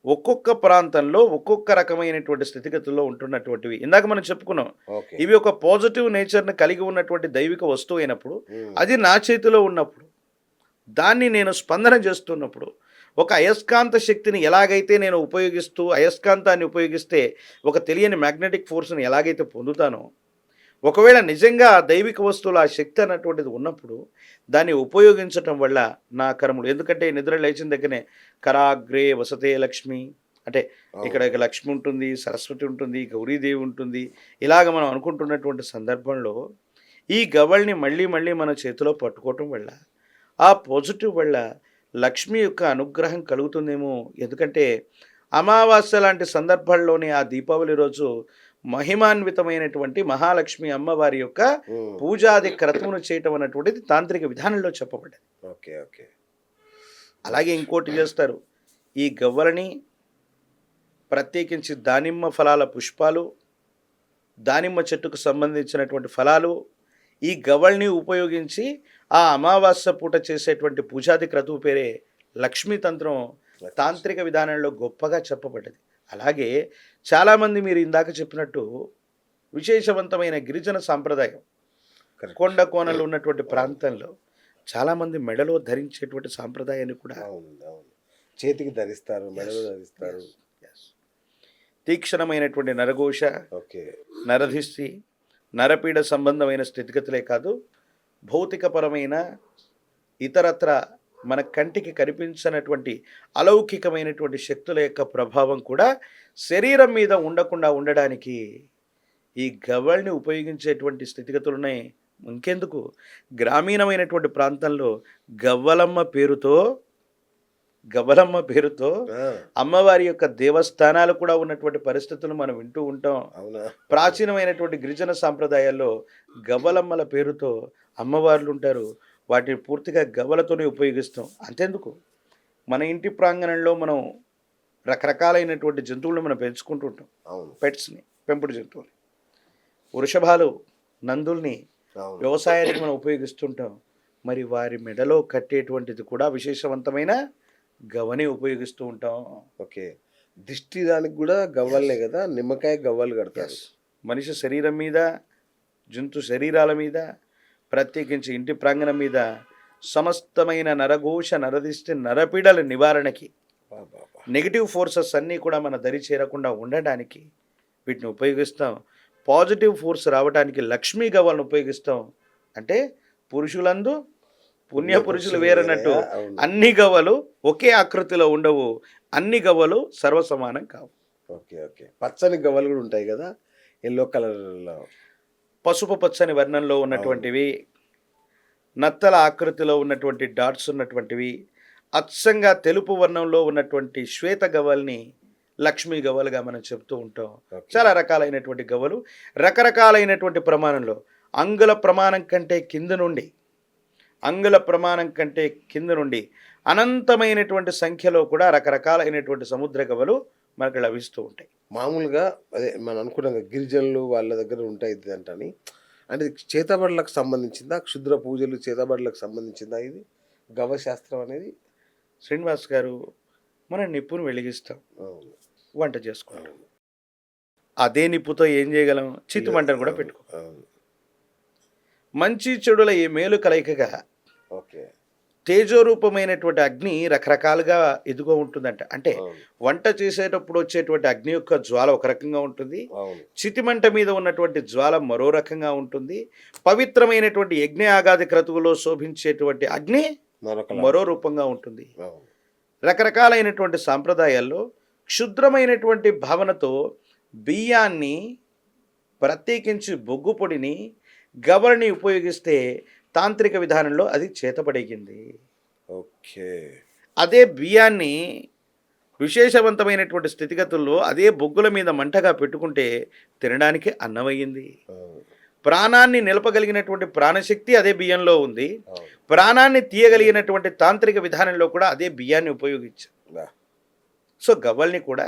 ఒక్కొక్క ప్రాంతంలో ఒక్కొక్క రకమైనటువంటి స్థితిగతుల్లో ఉంటున్నటువంటివి. ఇందాక మనం చెప్పుకున్నాం, ఓకే. ఇవి ఒక పాజిటివ్ నేచర్ని కలిగి ఉన్నటువంటి దైవిక వస్తువు అయినప్పుడు, మ్మ్. అది నా చేతిలో ఉన్నప్పుడు, దాన్ని నేను స్పందన చేస్తున్నప్పుడు, ఒక అయస్కాంత శక్తిని ఎలాగైతే నేను ఉపయోగిస్తూ అయస్కాంతాన్ని ఉపయోగిస్తే ఒక తెలియని మ్యాగ్నెటిక్ ఫోర్స్ని ఎలాగైతే పొందుతానో, ఒకవేళ నిజంగా ఆ దైవిక వస్తువులు ఆ శక్తి అన్నటువంటిది ఉన్నప్పుడు దాన్ని ఉపయోగించటం వల్ల నా కర్మలు, ఎందుకంటే నిద్ర లేచిన దగ్గరనే కరాగ్రే వసతే లక్ష్మి అంటే ఇక్కడ లక్ష్మి ఉంటుంది, సరస్వతి ఉంటుంది, గౌరీదేవి ఉంటుంది. ఇలాగ మనం అనుకుంటున్నటువంటి సందర్భంలో ఈ గవ్వల్ని మళ్ళీ మళ్ళీ మన చేతిలో పట్టుకోవటం వల్ల ఆ పాజిటివ్ వల్ల లక్ష్మి యొక్క అనుగ్రహం కలుగుతుందేమో. ఎందుకంటే అమావాస్య లాంటి సందర్భాల్లోనే ఆ దీపావళి రోజు మహిమాన్వితమైనటువంటి మహాలక్ష్మి అమ్మవారి యొక్క మ్మ్. పూజాది క్రతువును చేయటం అన్నటువంటిది తాంత్రిక విధానంలో చెప్పబడ్డది. ఓకే. ఓకే. అలాగే ఇంకోటి చేస్తారు, ఈ గవ్వలని ప్రత్యేకించి దానిమ్మ ఫలాల పుష్పాలు, దానిమ్మ చెట్టుకు సంబంధించినటువంటి ఫలాలు, ఈ గవ్వల్ని ఉపయోగించి ఆ అమావాస్య పూట చేసేటువంటి పూజాది క్రతువు పేరే లక్ష్మీ తంత్రం తాంత్రిక విధానంలో గొప్పగా చెప్పబడ్డది. అలాగే చాలామంది మీరు ఇందాక చెప్పినట్టు విశేషవంతమైన గిరిజన సాంప్రదాయం, కరెక్ట్. కొండ కోనలు ఉన్నటువంటి ప్రాంతంలో చాలామంది మెడలో ధరించేటువంటి సాంప్రదాయాన్ని కూడా అవును, అవును. చేతికి ధరిస్తారు, మెడలో ధరిస్తారు. తీక్షణమైనటువంటి నరఘోష, ఓకే. నరధిష్టి, నరపీడ సంబంధమైన స్థితిగతులే కాదు, భౌతికపరమైన ఇతరత్ర మన కంటికి కనిపించినటువంటి అలౌకికమైనటువంటి శక్తుల యొక్క ప్రభావం కూడా శరీరం మీద ఉండకుండా ఉండడానికి ఈ గవ్వల్ని ఉపయోగించేటువంటి స్థితిగతులు ఉన్నాయి. ఇంకెందుకు, గ్రామీణమైనటువంటి ప్రాంతంలో గవ్వలమ్మ పేరుతో ఆ, అమ్మవారి యొక్క దేవస్థానాలు కూడా ఉన్నటువంటి పరిస్థితులు మనం వింటూ ఉంటాం. అవునా? ప్రాచీనమైనటువంటి గిరిజన సాంప్రదాయాల్లో గవ్వలమ్మల పేరుతో అమ్మవార్లు ఉంటారు. వాటిని పూర్తిగా గవ్వలతోనే ఉపయోగిస్తాం. అంతెందుకు, మన ఇంటి ప్రాంగణంలో మనం రకరకాలైనటువంటి జంతువులను మనం పెంచుకుంటూ ఉంటాం. అవును, పెట్స్ని, పెంపుడు జంతువులు, వృషభాలు, నందుల్ని అవును. వ్యవసాయానికి మనం ఉపయోగిస్తుంటాం. మరి వారి మెడలో కట్టేటువంటిది కూడా విశేషవంతమైన గవని ఉపయోగిస్తూ ఉంటాం. ఓకే. దిష్టి దానికి కూడా గవ్వలే కదా, నిమ్మకాయ గవ్వలు కడతారు. మనిషి శరీరం మీద, జంతు శరీరాల మీద, ప్రత్యేకించి ఇంటి ప్రాంగణం మీద సమస్తమైన నరఘోష, నరదిష్టి, నరపీడల నివారణకి, బాబా. నెగిటివ్ ఫోర్సెస్ అన్నీ కూడా మన దరి చేరకుండా ఉండడానికి వీటిని ఉపయోగిస్తాం. పాజిటివ్ ఫోర్స్ రావడానికి లక్ష్మీ గవ్వలను ఉపయోగిస్తాం. అంటే పురుషులందు పుణ్య పురుషులు వేరన్నట్టు అవును. అన్ని గవ్వలు ఒకే ఆకృతిలో ఉండవు, అన్ని గవ్వలు సర్వసమానం కావు. ఓకే. ఓకే. పచ్చని గవ్వలు కూడా ఉంటాయి కదా, ఎల్లో కలర్లో. పసుపు పచ్చని వర్ణంలో ఉన్నటువంటివి, నత్తల ఆకృతిలో ఉన్నటువంటి డాట్స్ ఉన్నటువంటివి, అచ్చంగా తెలుపు వర్ణంలో ఉన్నటువంటి శ్వేత గవ్వల్ని లక్ష్మీ గవ్వలుగా మనం చెప్తూ ఉంటాం. ఓకే. చాలా రకాలైనటువంటి గవ్వలు రకరకాలైనటువంటి ప్రమాణంలో, అంగుళ ప్రమాణం కంటే కింద నుండి అనంతమైనటువంటి సంఖ్యలో కూడా రకరకాలైనటువంటి సముద్ర గవ్వలు మనకు లభిస్తూ ఉంటాయి. మామూలుగా అదే మనం అనుకున్నాం కదా, గిరిజనులు వాళ్ళ దగ్గర ఉంటాయి ఇది అంటని. అంటే ఇది చేతబడులకు సంబంధించిందా, క్షుద్ర పూజలు చేతబడులకు సంబంధించిందా ఇది గవ్వ శాస్త్రం అనేది? శ్రీనివాస్ గారు, మనం నిప్పును వెలిగిస్తాం, అవును, వంట చేసుకుంటాం. అదే నిప్పుతో ఏం చేయగలం? చిత్తు మంటను కూడా పెట్టుకో. అవును. మంచి చెడుల ఈ మేలు కలయికగా ఓకే. తేజోరూపమైనటువంటి అగ్ని రకరకాలుగా ఎదుగో ఉంటుందంట. అంటే అవును, వంట చేసేటప్పుడు వచ్చేటువంటి అగ్ని యొక్క జ్వాల ఒక రకంగా ఉంటుంది, అవును. చితిమంట మీద ఉన్నటువంటి జ్వాల మరో రకంగా ఉంటుంది, పవిత్రమైనటువంటి యజ్ఞ ఆగాది క్రతువులో శోభించేటువంటి అగ్ని మరో రూపంగా ఉంటుంది. అవును. రకరకాలైనటువంటి సాంప్రదాయాల్లో క్షుద్రమైనటువంటి భావనతో బియ్యాన్ని, ప్రత్యేకించి బొగ్గు పొడిని, గవ్వలని ఉపయోగిస్తే తాంత్రిక విధానంలో అది చేతబడేగింది. ఓకే. అదే బియ్యాన్ని విశేషవంతమైనటువంటి స్థితిగతుల్లో అదే బొగ్గుల మీద మంటగా పెట్టుకుంటే తినడానికి అన్నమయ్యింది. అవును. ప్రాణాన్ని నిలపగలిగినటువంటి ప్రాణశక్తి అదే బియ్యంలో ఉంది. అవును. ప్రాణాన్ని తీయగలిగినటువంటి తాంత్రిక విధానంలో కూడా అదే బియ్యాన్ని ఉపయోగించారు. బా. సో గవ్వల్ని కూడా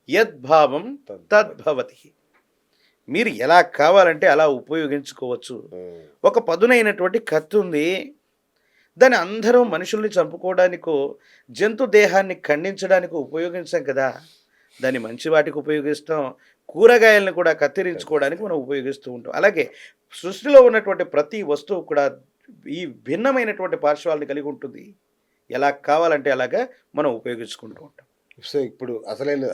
యద్భావం తద్భవతి, మీరు ఎలా కావాలంటే అలా ఉపయోగించుకోవచ్చు. ఉమ్. ఒక పదునైనటువంటి కత్తి ఉంది, దాన్ని అందరూ మనుషుల్ని చంపుకోవడానికో జంతు దేహాన్ని ఖండించడానికి ఉపయోగించాం కదా, దాన్ని మంచి వాటికి ఉపయోగిస్తాం, కూరగాయలను కూడా కత్తిరించుకోవడానికి మనం ఉపయోగిస్తూ ఉంటాం. అలాగే సృష్టిలో ఉన్నటువంటి ప్రతి వస్తువు కూడా ఈ భిన్నమైనటువంటి పార్శ్వాలను కలిగి ఉంటుంది. ఎలా కావాలంటే అలాగా మనం ఉపయోగించుకుంటూ ఉంటాం. సో ఇప్పుడు అసలైన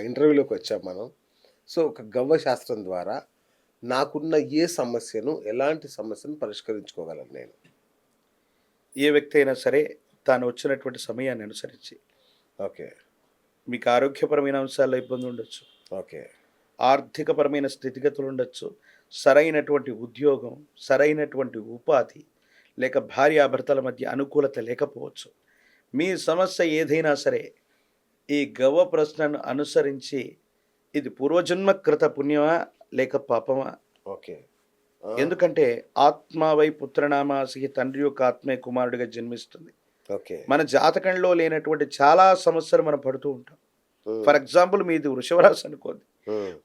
ఇంటర్వ్యూలోకి వచ్చాం మనం. సో ఒక గవ్వ శాస్త్రం ద్వారా నాకున్న ఏ సమస్యను, ఎలాంటి సమస్యను పరిష్కరించుకోగలను నేను? ఏ వ్యక్తి అయినా సరే తాను వచ్చినటువంటి సమయాన్ని అనుసరించి, ఓకే. మీకు ఆరోగ్యపరమైన అంశాల్లో ఇబ్బంది ఉండొచ్చు, ఓకే. ఆర్థికపరమైన స్థితిగతులు ఉండొచ్చు, సరైనటువంటి ఉద్యోగం, సరైనటువంటి ఉపాధి, లేక భార్యాభర్తల మధ్య అనుకూలత లేకపోవచ్చు. మీ సమస్య ఏదైనా సరే ఈ గవ్వ ప్రశ్నను అనుసరించి ఇది పూర్వజన్మ కృత పుణ్యమా లేక పాపమా? ఓకే. ఎందుకంటే ఆత్మావై పుత్రనామాసి, తండ్రి యొక్క ఆత్మే కుమారుడిగా జన్మిస్తుంది. ఓకే. మన జాతకంలో లేనటువంటి చాలా సమస్యలు మనం పడుతూ ఉంటాం. ఫర్ ఎగ్జాంపుల్ మీది వృషభ రాశి అనుకోండి,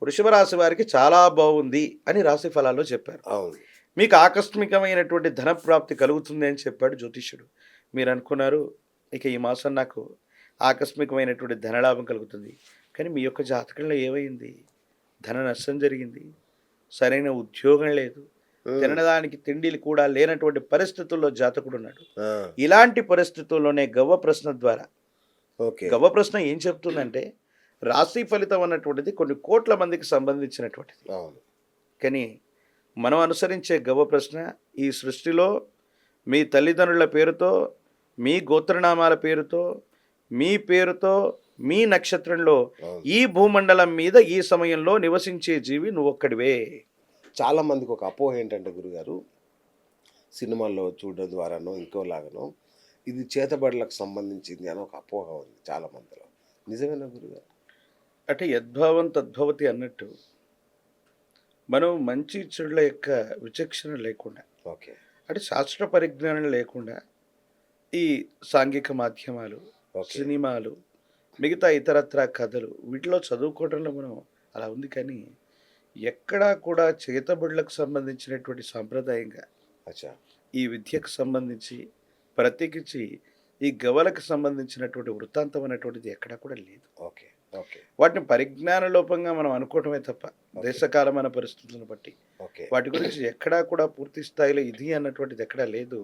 వృషభ రాశి వారికి చాలా బాగుంది అని రాశి ఫలాల్లో చెప్పారు. అవును. మీకు ఆకస్మికమైనటువంటి ధన ప్రాప్తి కలుగుతుంది అని చెప్పాడు జ్యోతిష్యుడు. మీరు అనుకున్నారు ఇక ఈ మాసం నాకు ఆకస్మికమైనటువంటి ధనలాభం కలుగుతుంది. కానీ మీ యొక్క జాతకంలో ఏమైంది? ధన నష్టం జరిగింది, సరైన ఉద్యోగం లేదు, తినడానికి తిండిలు కూడా లేనటువంటి పరిస్థితుల్లో జాతకుడు ఉన్నాడు. ఇలాంటి పరిస్థితుల్లోనే గవ్వ ప్రశ్న ద్వారా, ఓకే. గవ్వ ప్రశ్న ఏం చెప్తుందంటే రాశి ఫలితం అన్నటువంటిది కొన్ని కోట్ల మందికి సంబంధించినటువంటిది. అవును. కానీ మనం అనుసరించే గవ్వ ప్రశ్న ఈ సృష్టిలో మీ తల్లిదండ్రుల పేరుతో, మీ గోత్రనామాల పేరుతో, మీ పేరుతో, మీ నక్షత్రంలో ఈ భూమండలం మీద ఈ సమయంలో నివసించే జీవి నువ్వు ఒక్కడివే. చాలా మందికి ఒక అపోహ ఏంటంటే గురుగారు, సినిమాల్లో చూడడం ద్వారానో ఇంకోలాగానో ఇది చేతబడులకు సంబంధించింది అని ఒక అపోహ ఉంది చాలా మందిలో. నిజమేనా గురుగారు? అంటే యద్భావం తద్భవతి అన్నట్టు మనం మంచి చెడుల యొక్క విచక్షణ లేకుండా, ఓకే. అంటే శాస్త్ర పరిజ్ఞానం లేకుండా ఈ సాంఘిక మాధ్యమాలు, ఓకే. సినిమాలు, మిగతా ఇతరత్ర కథలు వీటిలో చదువుకోవడంలో మనం అలా ఉంది. కానీ ఎక్కడా కూడా చేతబడులకు సంబంధించినటువంటి సాంప్రదాయంగా అచ్చా. ఈ విద్యకు సంబంధించి ప్రత్యేకించి ఈ గవలకు సంబంధించినటువంటి వృత్తాంతం అనేటువంటిది ఎక్కడా కూడా లేదు. ఓకే. ఓకే. వాటిని పరిజ్ఞాన లోపంగా మనం అనుకోవటమే తప్ప దేశకాలమైన పరిస్థితులను బట్టి ఓకే. వాటి గురించి ఎక్కడా కూడా పూర్తి స్థాయిలో ఇది అన్నటువంటిది ఎక్కడా లేదు.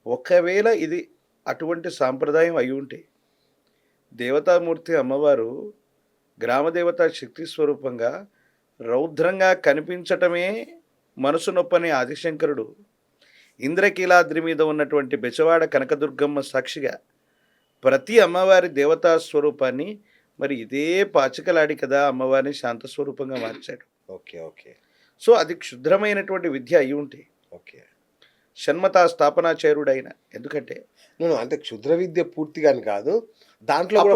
ఒకవేళ ఇది అటువంటి సాంప్రదాయం అయి ఉంటే దేవతామూర్తి అమ్మవారు గ్రామదేవత శక్తి స్వరూపంగా రౌద్రంగా కనిపించటమే మనసు నొప్పని ఆదిశంకరుడు ఇంద్రకీలాద్రి మీద ఉన్నటువంటి బెజవాడ కనకదుర్గమ్మ సాక్షిగా ప్రతి అమ్మవారి దేవతా స్వరూపాన్ని మరి ఇదే పాచికలాడి కదా అమ్మవారిని శాంత స్వరూపంగా మార్చాడు. ఓకే. ఓకే. సో అది క్షుద్రమైనటువంటి విద్య అయి ఉంటే ఓకే. షణ్మత స్థాపనాచార్యుడైన, ఎందుకంటే అంటే క్షుద్ర విద్య పూర్తిగాని కాదు, దాంట్లో కూడా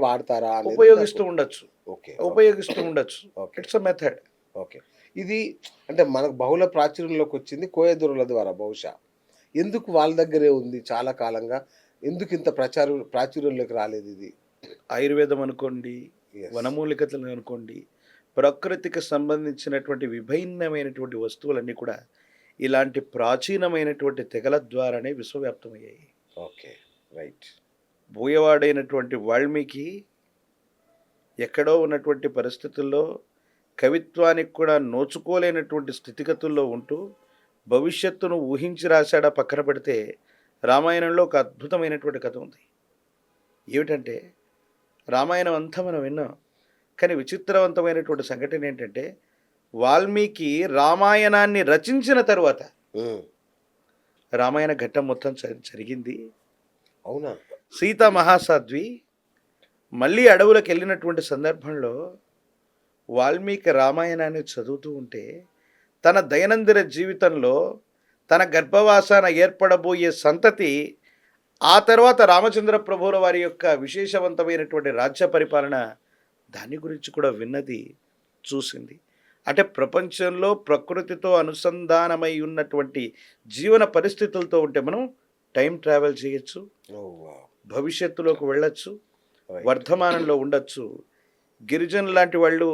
వాడతారా, అనేది ఉపయోగిస్తూ ఉండొచ్చు. ఓకే. ఉపయోగిస్తూ ఉండొచ్చు. Okay. It's a method. Okay. ఇది అంటే మనకు బహుళ ప్రాచుర్యంలోకి వచ్చింది కోయదొరుల ద్వారా. బహుశా ఎందుకు వాళ్ళ దగ్గరే ఉంది చాలా కాలంగా, ఎందుకు ఇంత ప్రాచుర్యంలోకి రాలేదు ఇది? ఆయుర్వేదం అనుకోండి, Yes. వనమూలికతలు అనుకోండి, ప్రకృతికి సంబంధించినటువంటి విభిన్నమైనటువంటి వస్తువులన్నీ కూడా ఇలాంటి ప్రాచీనమైనటువంటి తెగల ద్వారానే విశ్వవ్యాప్తమయ్యాయి. ఓకే. రైట్. బోయవాడైనటువంటి వాల్మీకి ఎక్కడో ఉన్నటువంటి పరిస్థితుల్లో కవిత్వానికి కూడా నోచుకోలేనటువంటి స్థితిగతుల్లో ఉంటూ భవిష్యత్తును ఊహించి రాశాడా పక్కన పెడితే, రామాయణంలో ఒక అద్భుతమైనటువంటి కథ ఉంది. ఏమిటంటే రామాయణం అంతా మనం విన్నాం, కానీ విచిత్రవంతమైనటువంటి సంఘటన ఏంటంటే వాల్మీకి రామాయణాన్ని రచించిన తరువాత రామాయణ ఘట్టం మొత్తం జరిగింది. అవునా? సీతా మహాసాధ్వి మళ్ళీ అడవులకు వెళ్ళినటువంటి సందర్భంలో వాల్మీకి రామాయణాన్ని చదువుతూ ఉంటే తన దైనందిన జీవితంలో తన గర్భవాసాన ఏర్పడబోయే సంతతి ఆ తర్వాత రామచంద్ర ప్రభువుల వారి యొక్క విశేషవంతమైనటువంటి రాజ్య పరిపాలన దాని గురించి కూడా విన్నది, చూసింది. అంటే ప్రపంచంలో ప్రకృతితో అనుసంధానమై ఉన్నటువంటి జీవన పరిస్థితులతో ఉంటే మనం టైం ట్రావెల్ చేయొచ్చు, ఓ వావ్! భవిష్యత్తులోకి వెళ్ళొచ్చు, రైట్. వర్ధమానంలో ఉండొచ్చు. గిరిజనులు లాంటి వాళ్ళు,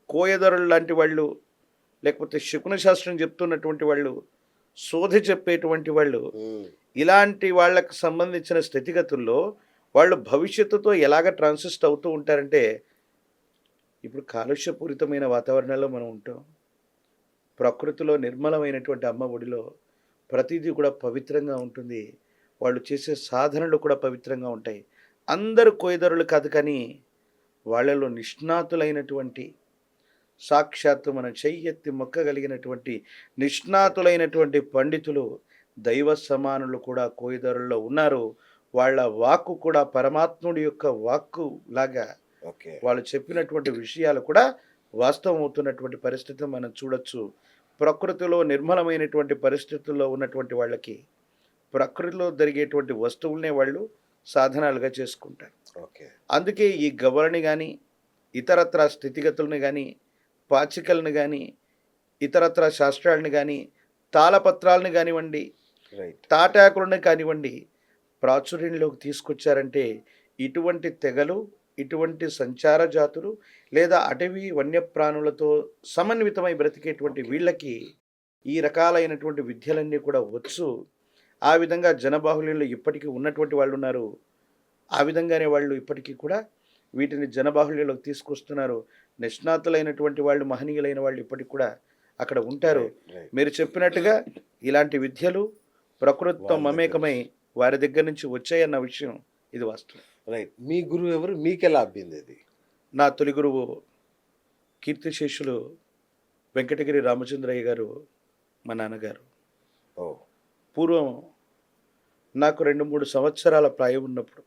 కోయదొరలు లాంటి వాళ్ళు, లేకపోతే శకున శాస్త్రం చెప్తున్నటువంటి వాళ్ళు, సోది చెప్పేటువంటి వాళ్ళు, హ్మ్. ఇలాంటి వాళ్ళకి సంబంధించిన స్థితిగతుల్లో వాళ్ళు భవిష్యత్తుతో ఎలాగ ట్రాన్సిస్ట్ అవుతూ ఉంటారంటే, ఇప్పుడు కాలుష్యపూరితమైన వాతావరణంలో మనం ఉంటాం. ప్రకృతిలో నిర్మలమైనటువంటి అమ్మ ఒడిలో ప్రతిదీ కూడా పవిత్రంగా ఉంటుంది. వాళ్ళు చేసే సాధనలు కూడా పవిత్రంగా ఉంటాయి. అందరూ కోయదొరలు కాదు, కానీ వాళ్ళలో నిష్ణాతులైనటువంటి, సాక్షాత్తు మనం చెయ్యెత్తి మొక్కగలిగినటువంటి నిష్ణాతులైనటువంటి పండితులు, దైవ సమానులు కూడా కోయదొరల్లో ఉన్నారు. వాళ్ళ వాక్కు కూడా పరమాత్ముడి యొక్క వాక్కు లాగా ఓకే. వాళ్ళు చెప్పినటువంటి విషయాలు కూడా వాస్తవం అవుతున్నటువంటి పరిస్థితిని మనం చూడొచ్చు. ప్రకృతిలో నిర్మలమైనటువంటి పరిస్థితుల్లో ఉన్నటువంటి వాళ్ళకి ప్రకృతిలో జరిగేటువంటి వస్తువులనే వాళ్ళు సాధనాలుగా చేసుకుంటారు. ఓకే. అందుకే ఈ గవ్వలని కానీ, ఇతరత్ర స్థితిగతులను కానీ, పాచికలను కానీ, ఇతరత్ర శాస్త్రాలను కానీ, తాళపత్రాలను కానివ్వండి, రైట్. తాటాకులను కానివ్వండి, ప్రాచుర్యంలోకి తీసుకొచ్చారంటే ఇటువంటి తెగలు, ఇటువంటి సంచార జాతులు, లేదా అటవీ వన్యప్రాణులతో సమన్వితమై బ్రతికేటువంటి వీళ్ళకి ఈ రకాలైనటువంటి విద్యలన్నీ కూడా వచ్చు. ఆ విధంగా జనబాహుళ్యంలో ఇప్పటికీ ఉన్నటువంటి వాళ్ళు ఉన్నారు. ఆ విధంగానే వాళ్ళు ఇప్పటికీ కూడా వీటిని జనబాహుళ్యంలోకి తీసుకొస్తున్నారు. నిష్ణాతులైనటువంటి వాళ్ళు, మహనీయులైన వాళ్ళు ఇప్పటికి కూడా అక్కడ ఉంటారు. రైట్. మీరు చెప్పినట్టుగా ఇలాంటి విద్యలు ప్రకృతితో వాళ్ళ దగ్గర మమేకమై వారి దగ్గర నుంచి వచ్చాయన్న విషయం ఇది వాస్తవం. రైట్. మీ గురువు ఎవరు? మీకెలా అబ్బింది అది? నా తొలి గురువు కీర్తిశేషులు వెంకటగిరి రామచంద్రయ్య గారు, మా నాన్నగారు. ఓ. పూర్వం నాకు 2-3 సంవత్సరాల ప్రాయం ఉన్నప్పుడు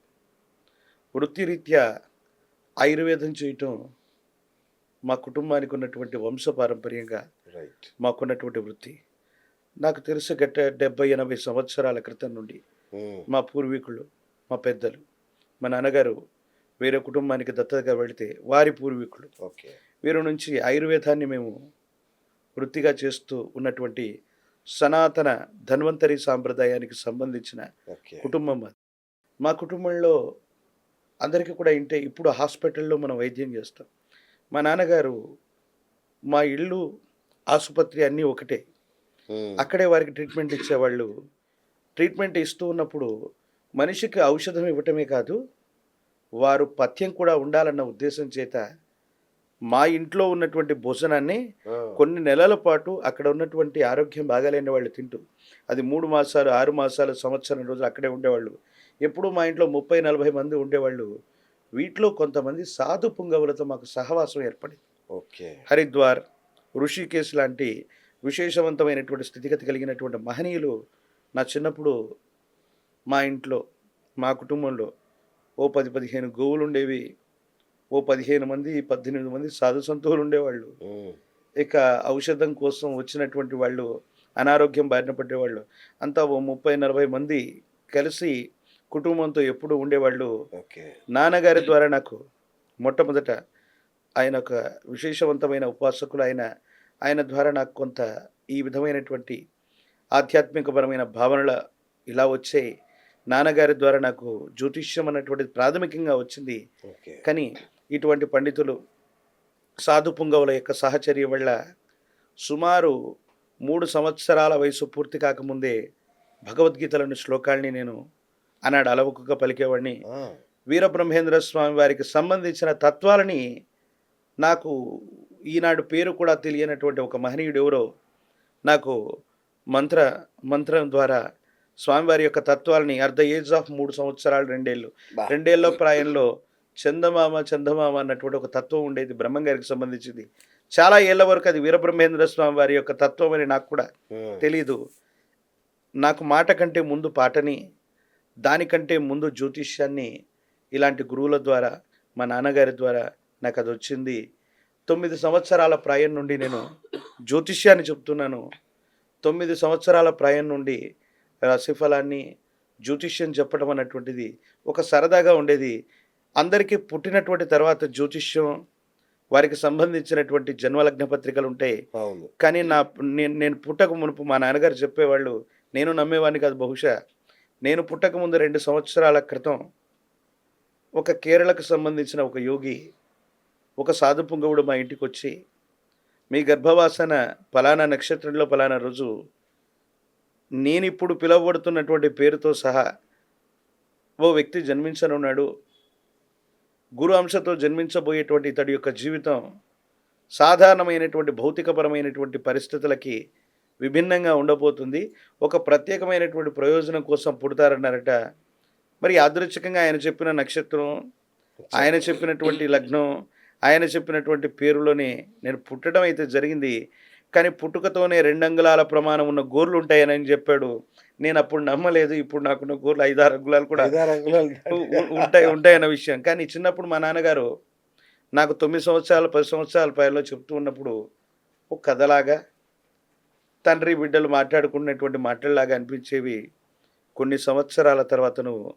వృత్తిరీత్యా ఆయుర్వేదం చేయటం మా కుటుంబానికి ఉన్నటువంటి వంశపారంపర్యంగా రైట్. మాకున్నటువంటి వృత్తి. నాకు తెలిసి గట్ట 70-80 సంవత్సరాల క్రితం నుండి హ్మ్. మా పూర్వీకులు, మా పెద్దలు, మా నాన్నగారు వేరే కుటుంబానికి దత్తతగా వెళితే వారి పూర్వీకులు, ఓకే. వీరి నుంచి ఆయుర్వేదాన్ని మేము వృత్తిగా చేస్తూ ఉన్నటువంటి సనాతన ధన్వంతరి సాంప్రదాయానికి సంబంధించిన ఓకే. కుటుంబం అది. మా కుటుంబంలో అందరికీ కూడా ఇంటే ఇప్పుడు హాస్పిటల్లో మనం వైద్యం చేస్తాం. మా నాన్నగారు మా ఇల్లు, ఆసుపత్రి అన్నీ ఒకటే. హ్మ్. అక్కడే వారికి ట్రీట్మెంట్ ఇచ్చేవాళ్ళు. ట్రీట్మెంట్ ఇస్తూ ఉన్నప్పుడు మనిషికి ఔషధం ఇవ్వటమే కాదు, వారు పథ్యం కూడా ఉండాలన్న ఉద్దేశం చేత మా ఇంట్లో ఉన్నటువంటి భోజనాన్ని ఆ. కొన్ని నెలల పాటు అక్కడ ఉన్నటువంటి ఆరోగ్యం బాగాలేని వాళ్ళు తింటూ, అది 3 మాసాలు, 6 మాసాలు, సంవత్సరం రోజులు అక్కడే ఉండేవాళ్ళు. ఎప్పుడూ మా ఇంట్లో 30-40 మంది ఉండేవాళ్ళు. వీటిలో కొంతమంది సాధు పుంగవులతో మాకు సహవాసం ఏర్పడింది. ఓకే. హరిద్వార్, ఋషికేశ్ లాంటి విశేషవంతమైనటువంటి స్థితిగతి కలిగినటువంటి మహనీయులు నా చిన్నప్పుడు మా ఇంట్లో, మా కుటుంబంలో ఓ 10-15 గోవులు ఉండేవి. ఓ 15 మంది, 18 మంది సాధు సంతులు ఉండేవాళ్ళు. హ్మ్. ఇక ఔషధం కోసం వచ్చినటువంటి వాళ్ళు, అనారోగ్యం బారిన పడేవాళ్ళు అంతా ఓ 30-40 మంది కలిసి కుటుంబంతో ఎప్పుడూ ఉండేవాళ్ళు. ఓకే. నాన్నగారి ద్వారా నాకు మొట్టమొదట ఆయన ఒక విశేషవంతమైన ఉపాసకులు. ఆయన ద్వారా నాకు కొంత ఈ విధమైనటువంటి ఆధ్యాత్మికపరమైన భావనలు ఇలా వచ్చాయి. నాన్నగారి ద్వారా నాకు జ్యోతిష్యం అన్నటువంటిది ప్రాథమికంగా వచ్చింది. ఓకే. కానీ ఇటువంటి పండితులు, సాధు పుంగవుల యొక్క సహచర్య వల్ల సుమారు 3 సంవత్సరాల వయసు పూర్తి కాకముందే భగవద్గీతలోని శ్లోకాల్ని నేను ఆనాడు అలవకుగా పలికేవాడిని. ఆ. వీరబ్రహ్మేంద్ర స్వామి వారికి సంబంధించిన తత్వాలని నాకు ఈనాడు పేరు కూడా తెలియనటువంటి ఒక మహనీయుడు ఎవరో నాకు మంత్రం ద్వారా స్వామివారి యొక్క తత్వాలని అట్ ద ఏజ్ ఆఫ్ 3 సంవత్సరాలు 2 ఏళ్ళు, బా. 2 ఏళ్ళ ప్రాయంలో చందమామ అన్నటువంటి ఒక తత్వం ఉండేది, బ్రహ్మం గారికి సంబంధించింది. చాలా ఏళ్ల వరకు అది వీరబ్రహ్మేంద్ర స్వామి వారి యొక్క తత్వం అని నాకు కూడా హ్మ్. తెలీదు. నాకు మాట కంటే ముందు పాటని, దానికంటే ముందు జ్యోతిష్యాన్ని ఇలాంటి గురువుల ద్వారా, మా నాన్నగారి ద్వారా నాకు అది వచ్చింది. 9 సంవత్సరాల ప్రాయం నుండి నేను జ్యోతిష్యాన్ని చెప్తున్నాను. 9 సంవత్సరాల ప్రాయం నుండి రాశిఫలాన్ని, జ్యోతిష్యం చెప్పడం అన్నటువంటిది ఒక సరదాగా ఉండేది. అందరికీ పుట్టినటువంటి తర్వాత జ్యోతిష్యం వారికి సంబంధించినటువంటి జన్మలగ్న పత్రికలు ఉంటాయి. అవును. కానీ నేను పుట్టక మునుపు మా నాన్నగారు చెప్పేవాళ్ళు, నేను నమ్మేవాడిని కాదు బహుశా. నేను పుట్టక ముందు 2 సంవత్సరాల క్రితం ఒక కేరళకు సంబంధించిన ఒక యోగి, ఒక సాధు పుంగవుడు మా ఇంటికొచ్చి, మీ గర్భవాసన పలానా నక్షత్రంలో పలానా రోజు నేనిప్పుడు పిలువబడుతున్నటువంటి పేరుతో సహా ఓ వ్యక్తి జన్మించనున్నాడు. గురు అంశతో జన్మించబోయేటువంటి ఇతడి యొక్క జీవితం సాధారణమైనటువంటి భౌతికపరమైనటువంటి పరిస్థితులకి విభిన్నంగా ఉండబోతుంది. ఒక ప్రత్యేకమైనటువంటి ప్రయోజనం కోసం పుడతారన్నారట. మరి యాదృచ్ఛికంగా ఆయన చెప్పిన నక్షత్రం, ఆయన చెప్పినటువంటి లగ్నం, ఆయన చెప్పినటువంటి పేరులోనే నేను పుట్టడం అయితే జరిగింది. కానీ పుట్టుకతోనే 2 అంగుళాల ప్రమాణం ఉన్న గోర్లు ఉంటాయని చెప్పాడు. నేను అప్పుడు నమ్మలేదు. ఇప్పుడు నాకున్న గోర్లు 5-6 అంగుళాలు కూడా 5-6 అంగుళాలు ఉంటాయన్న విషయం. కానీ చిన్నప్పుడు మా నాన్నగారు నాకు 9 సంవత్సరాలు 10 సంవత్సరాల పైలో చెప్తూ ఉన్నప్పుడు ఒక కథలాగా, తండ్రి బిడ్డలు మాట్లాడుకున్నటువంటి మాటల్లాగా అనిపించేవి. కొన్ని సంవత్సరాల తర్వాత నువ్వు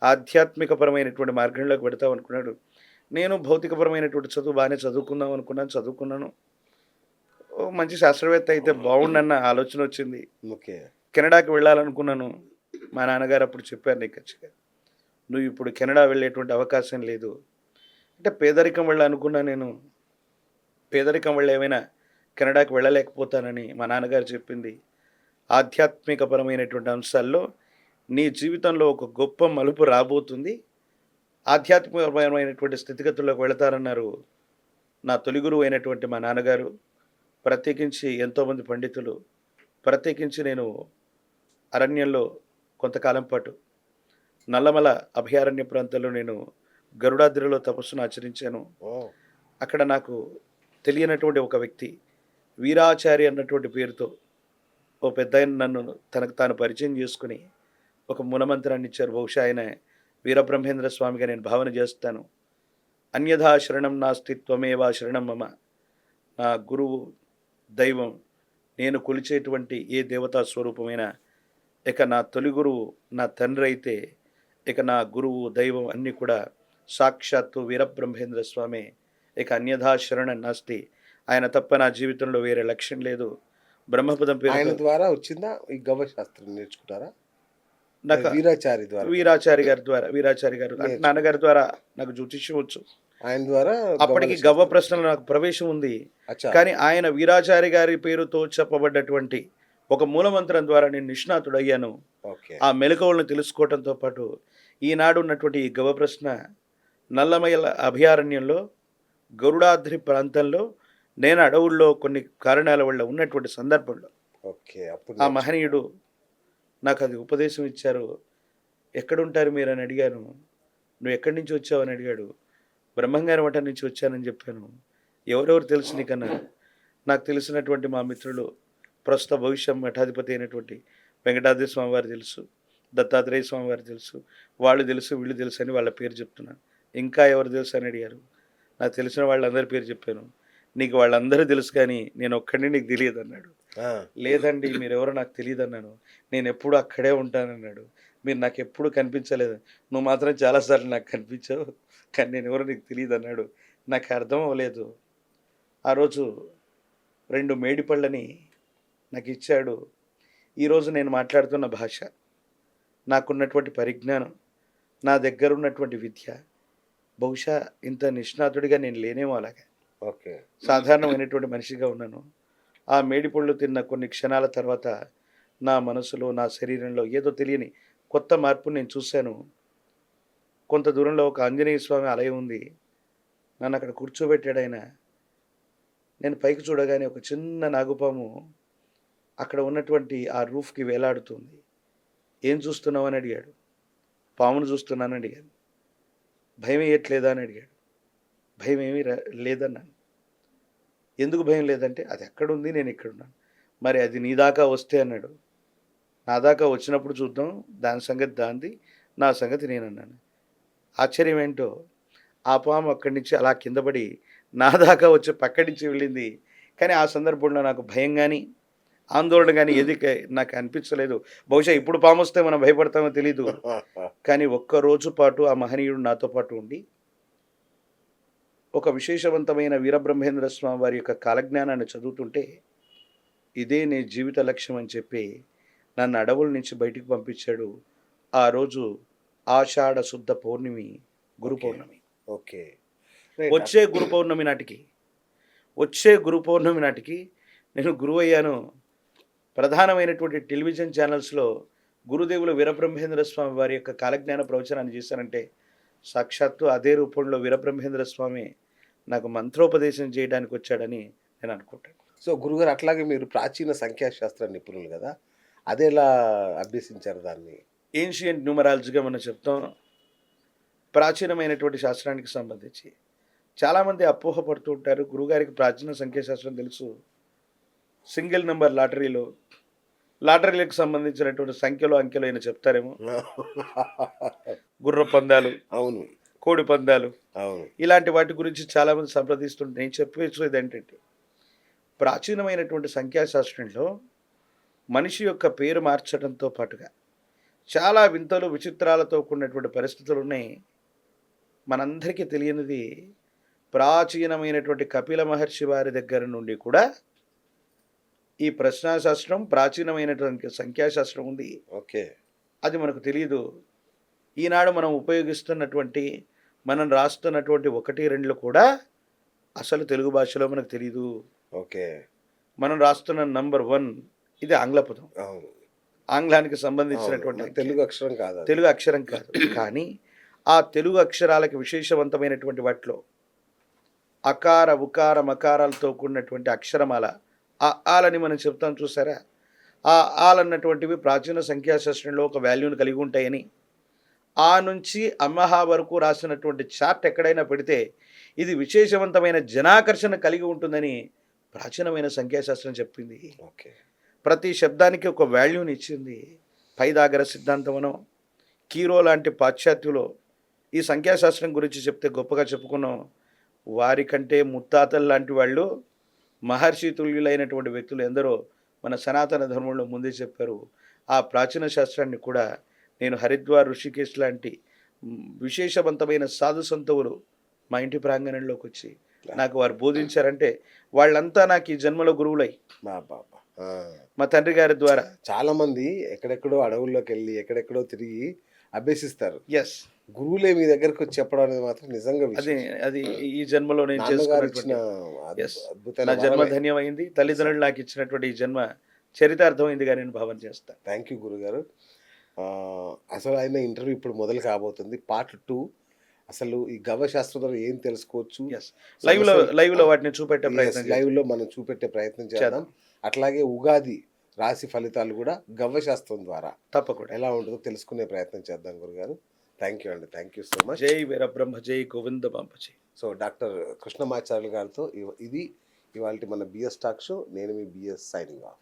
ఆధ్యాత్మికపరమైనటువంటి మార్గంలోకి పెడతావు అనుకున్నాడు. నేను భౌతికపరమైనటువంటి చదువు బాగానే చదువుకున్నాను. ఓ మంచి శాస్త్రవేత్త అయితే బాగుండన్న ఆలోచన వచ్చింది. ఓకే. కెనడాకి వెళ్ళాలనుకున్నాను. మా నాన్నగారు అప్పుడు చెప్పారు, నీకు ఖచ్చితంగా నువ్వు ఇప్పుడు కెనడా వెళ్ళేటువంటి అవకాశం లేదు అంటే. పేదరికం వల్ల అనుకున్నా నేను, పేదరికం వల్ల ఏమైనా కెనడాకి వెళ్ళలేకపోతానని మా నాన్నగారు చెప్పింది. ఆధ్యాత్మికపరమైనటువంటి అంశాల్లో నీ జీవితంలో ఒక గొప్ప మలుపు రాబోతుంది, ఆధ్యాత్మికపరమైనటువంటి స్థితిగతుల్లోకి వెళతారన్నారు. నా తొలి గురువు అయినటువంటి మా నాన్నగారు, ప్రత్యేకించి ఎంతోమంది పండితులు, ప్రత్యేకించి నేను అరణ్యంలో కొంతకాలం పాటు నల్లమల అభయారణ్య ప్రాంతంలో నేను గరుడాద్రిలో తపస్సును ఆచరించాను. అక్కడ నాకు తెలియనటువంటి ఒక వ్యక్తి వీరాచారి అన్నటువంటి పేరుతో ఓ పెద్ద నన్ను తనకు తాను పరిచయం చేసుకుని ఒక మూలమంత్రాన్ని ఇచ్చారు. బహుశా ఆయన వీరబ్రహ్మేంద్ర స్వామిగా నేను భావన చేస్తాను. అన్యథా శరణం నాస్తి త్వమేవా శరణం మమ. నా గురువు దైవం, నేను కొలిచేటువంటి ఏ దేవతా స్వరూపమైనా, ఇక నా తొలి గురువు నా తండ్రి అయితే, ఇక నా గురువు దైవం అన్నీ కూడా సాక్షాత్తు వీరబ్రహ్మేంద్ర స్వామి. ఇక అన్యథా శరణం నాస్తి, ఆయన తప్ప నా జీవితంలో వేరే లక్ష్యం లేదు. బ్రహ్మపదం ఆయన పేరు ద్వారా వచ్చిందా ఈ గవ్వశాస్త్రం నేర్చుకుంటారా? నాకు వీరాచారి ద్వారా. వీరాచారి గారు నాన్నగారి ద్వారా నాకు జ్యోతిష్యం వచ్చు. ఆయన ద్వారా అప్పటికి గవ్వ ప్రశ్నలు నాకు ప్రవేశం ఉంది. కానీ ఆయన వీరాచారి గారి పేరుతో చెప్పబడ్డటువంటి ఒక మూలమంత్రం ద్వారా నేను నిష్ణాతుడయ్యాను. ఆ మెలకువలను తెలుసుకోవడంతో పాటు ఈనాడు ఉన్నటువంటి ఈ గవ్వ ప్రశ్న నల్లమల అభయారణ్యంలో గరుడాద్రి ప్రాంతంలో నేను అడవుల్లో కొన్ని కారణాల వల్ల ఉన్నటువంటి సందర్భంలో ఆ మహనీయుడు నాకు అది ఉపదేశం ఇచ్చారు. ఎక్కడుంటారు మీరు అని అడిగాను. నువ్వు ఎక్కడి నుంచి వచ్చావు అని అడిగాడు. బ్రహ్మంగారి మఠం నుంచి వచ్చానని చెప్పాను. ఎవరెవరు తెలుసు నీకన్నా? నాకు తెలిసినటువంటి మా మిత్రులు ప్రస్తుత భవిష్యత్ మఠాధిపతి అయినటువంటి వెంకటాద్రి స్వామి వారు తెలుసు, దత్తాత్రేయ స్వామి వారు తెలుసు, వాళ్ళు తెలుసు వీళ్ళు తెలుసు అని వాళ్ళ పేరు చెప్తున్నాను. ఇంకా ఎవరు తెలుసు అని అడిగారు. నాకు తెలిసిన వాళ్ళందరి పేరు చెప్పాను. నీకు వాళ్ళందరూ తెలుసు కానీ నేను ఒక్కడిని నీకు తెలియదు అన్నాడు. లేదండి మీరెవరో నాకు తెలియదు అన్నాను. నేను ఎప్పుడు అక్కడే ఉంటానన్నాడు. మీరు నాకు ఎప్పుడు కనిపించలేదు, నువ్వు మాత్రం చాలాసార్లు నాకు కనిపించావు, కానీ నేను ఎవరో నీకు తెలియదు అన్నాడు. నాకు అర్థం అవ్వలేదు. ఆ రోజు 2 మేడిపళ్ళని నాకు ఇచ్చాడు. ఈరోజు నేను మాట్లాడుతున్న భాష, నాకున్నటువంటి పరిజ్ఞానం, నా దగ్గర ఉన్నటువంటి విద్య, బహుశా ఇంత నిష్ణాతుడిగా నేను లేనేమో. అలాగే సాధారణమైనటువంటి మనిషిగా ఉన్నాను. ఆ మేడిపళ్ళు తిన్న కొన్ని క్షణాల తర్వాత నా మనసులో, నా శరీరంలో ఏదో తెలియని కొత్త మార్పు నేను చూశాను. కొంత దూరంలో ఒక ఆంజనేయ స్వామి ఆలయం ఉంది. నన్ను అక్కడ కూర్చోబెట్టాడు ఆయన. నేను పైకి చూడగానే ఒక చిన్న నాగుపాము అక్కడ ఉన్నటువంటి ఆ రూఫ్కి వేలాడుతుంది. ఏం చూస్తున్నావు అని అడిగాడు. పామును చూస్తున్నానని అడిగాను. భయం వేయట్లేదా అని అడిగాడు. భయం ఏమీ లేదన్నాను. ఎందుకు భయం లేదంటే అది ఎక్కడుంది, నేను ఎక్కడున్నాను. మరి అది నీ దాకా వస్తే అన్నాడు. నా దాకా వచ్చినప్పుడు చూద్దాం, దాని సంగతి దాంది, నా సంగతి నేనన్నాను. ఆశ్చర్యం ఏంటో, ఆ పాము అక్కడి నుంచి అలా కింద పడి నా దాకా వచ్చి పక్కడి నుంచి వెళ్ళింది. కానీ ఆ సందర్భంలో నాకు భయం కానీ ఆందోళన కానీ ఏది నాకు అనిపించలేదు. బహుశా ఇప్పుడు పాము వస్తే మనం భయపడతామో తెలీదు. కానీ ఒక్కరోజు పాటు ఆ మహనీయుడు నాతో పాటు ఉండి ఒక విశేషవంతమైన వీరబ్రహ్మేంద్ర స్వామి వారి యొక్క కాలజ్ఞానాన్ని చదువుతుంటే ఇదే నీ జీవిత లక్ష్యం అని చెప్పి నన్ను అడవుల నుంచి బయటికి పంపించాడు. ఆ రోజు ఆషాఢ శుద్ధ పౌర్ణమి, గురు పౌర్ణమి. ఓకే. వచ్చే గురు పౌర్ణమి నాటికి నేను గురువు అయ్యాను. ప్రధానమైనటువంటి టెలివిజన్ ఛానల్స్లో గురుదేవులు వీరబ్రహ్మేంద్ర స్వామి వారి యొక్క కాలజ్ఞాన ప్రవచనాన్ని చేశానంటే సాక్షాత్తు అదే రూపంలో వీరబ్రహ్మేంద్ర స్వామి నాకు మంత్రోపదేశం చేయడానికి వచ్చాడని నేను అనుకుంటాను. సో గురుగారు, అట్లాగే మీరు ప్రాచీన సంఖ్యాశాస్త్ర నిపుణులు కదా, అదెలా అభ్యసించారు దాన్ని? ఏన్షియంట్ న్యూమరాలజీగా మనం చెప్తాం. ప్రాచీనమైనటువంటి శాస్త్రానికి సంబంధించి చాలామంది అపోహ పడుతూ ఉంటారు. గురుగారికి ప్రాచీన సంఖ్యాశాస్త్రం తెలుసు. సింగిల్ నెంబర్ లాటరీలకు సంబంధించినటువంటి సంఖ్యలో అంకెలు అయినా చెప్తారేమో. గుర్ర పందాలు, అవును, కోడి పందాలు, అవును, ఇలాంటి వాటి గురించి చాలామంది సంప్రదిస్తుంటే నేను చెప్పేది ఏంటంటే ప్రాచీనమైనటువంటి సంఖ్యాశాస్త్రంలో మనిషి యొక్క పేరు మార్చడంతో పాటుగా చాలా వింతలు విచిత్రాలతో కూడినటువంటి పరిస్థితులు ఉన్నాయి. మనందరికీ తెలియనిది ప్రాచీనమైనటువంటి కపిల మహర్షి వారి దగ్గర నుండి కూడా ఈ ప్రశ్నాశాస్త్రం, ప్రాచీనమైనటువంటి సంఖ్యాశాస్త్రం ఉంది. ఓకే. అది మనకు తెలియదు. ఈనాడు మనం ఉపయోగిస్తున్నటువంటి, మనం రాస్తున్నటువంటి 1, 2 కూడా అసలు తెలుగు భాషలో మనకు తెలియదు. ఓకే. మనం రాస్తున్న నంబర్ 1 ఇది ఆంగ్ల పదం. అవును, ఆంగ్లానికి సంబంధించినటువంటి తెలుగు అక్షరం కాదు, తెలుగు అక్షరం కాదు. కానీ ఆ తెలుగు అక్షరాలకు విశేషవంతమైనటువంటి వాటిలో అకార, ఉకార, మకారాలతో కూడినటువంటి అక్షరమాల, ఆ ఆలని మనం చెప్తాం చూసారా. ఆ ఆలన్నటువంటివి ప్రాచీన సంఖ్యాశాస్త్రంలో ఒక వాల్యూని కలిగి ఉంటాయని, ఆ నుంచి అమ్మహా వరకు రాసినటువంటి చార్ట్ ఎక్కడైనా పెడితే ఇది విశేషవంతమైన జనాకర్షణ కలిగి ఉంటుందని ప్రాచీనమైన సంఖ్యాశాస్త్రం చెప్పింది. ఓకే. ప్రతి శబ్దానికి ఒక వాల్యూని ఇచ్చింది. పైదాగర సిద్ధాంతమనో, కీరో లాంటి పాశ్చాత్యులో ఈ సంఖ్యాశాస్త్రం గురించి చెప్తే గొప్పగా చెప్పుకున్నాం. వారికంటే ముత్తాతలు లాంటి వాళ్ళు, మహర్షి తుల్యులైనటువంటి వ్యక్తులు ఎందరో మన సనాతన ధర్మంలో ముందే చెప్పారు. ఆ ప్రాచీన శాస్త్రాన్ని కూడా నేను హరిద్వార్, ఋషికేశ్ లాంటి విశేషవంతమైన సాధు సంతవులు మా ఇంటి ప్రాంగణంలోకి వచ్చి నాకు వారు బోధించారంటే వాళ్ళంతా నాకు ఈ జన్మలో గురువులై మా తండ్రి గారి ద్వారా. చాలా మంది ఎక్కడెక్కడో అడవుల్లోకి వెళ్ళి ఎక్కడెక్కడో తిరిగి అభ్యసిస్తారు. ఎస్, గురువులే మీ దగ్గరకు వచ్చి చెప్పడం అనేది మాత్రం నిజంగా అది ఈ జన్మలో నేను చేసుకున్నటువంటి నా జన్మ ధన్యమైంది. తల్లిదండ్రులు నాకు ఇచ్చినటువంటి ఈ జన్మ చరితార్థమైందిగా నేను భావన చేస్తాను. థ్యాంక్ యూ గురుగారు. అసలు ఆయన ఇంటర్వ్యూ ఇప్పుడు మొదలు కాబోతుంది. పార్ట్ 2. అసలు ఈ గవ్వశాస్త్రం ద్వారా ఏం తెలుసుకోవచ్చు, లైవ్ లో వాటిని చూపెట్టే ప్రయత్నం, లైవ్ లో మనం చూపెట్టే ప్రయత్నం చేద్దాం. అట్లాగే ఉగాది రాశి ఫలితాలు కూడా గవ్వశాస్త్రం ద్వారా తప్పకుండా ఎలా ఉంటుందో తెలుసుకునే ప్రయత్నం చేద్దాం గురుగారు. థ్యాంక్ యూ అండి, థ్యాంక్ యూ సో మచ్. జై వీరబ్రహ్మ, జై గోవింద బాంబజీ. సో డాక్టర్ కృష్ణమాచార్యులు గారితో ఇది ఇవాళ మన బిఎస్ టాక్ షో. నేను మీ బిఎస్ సైనింగ్ ఆఫ్.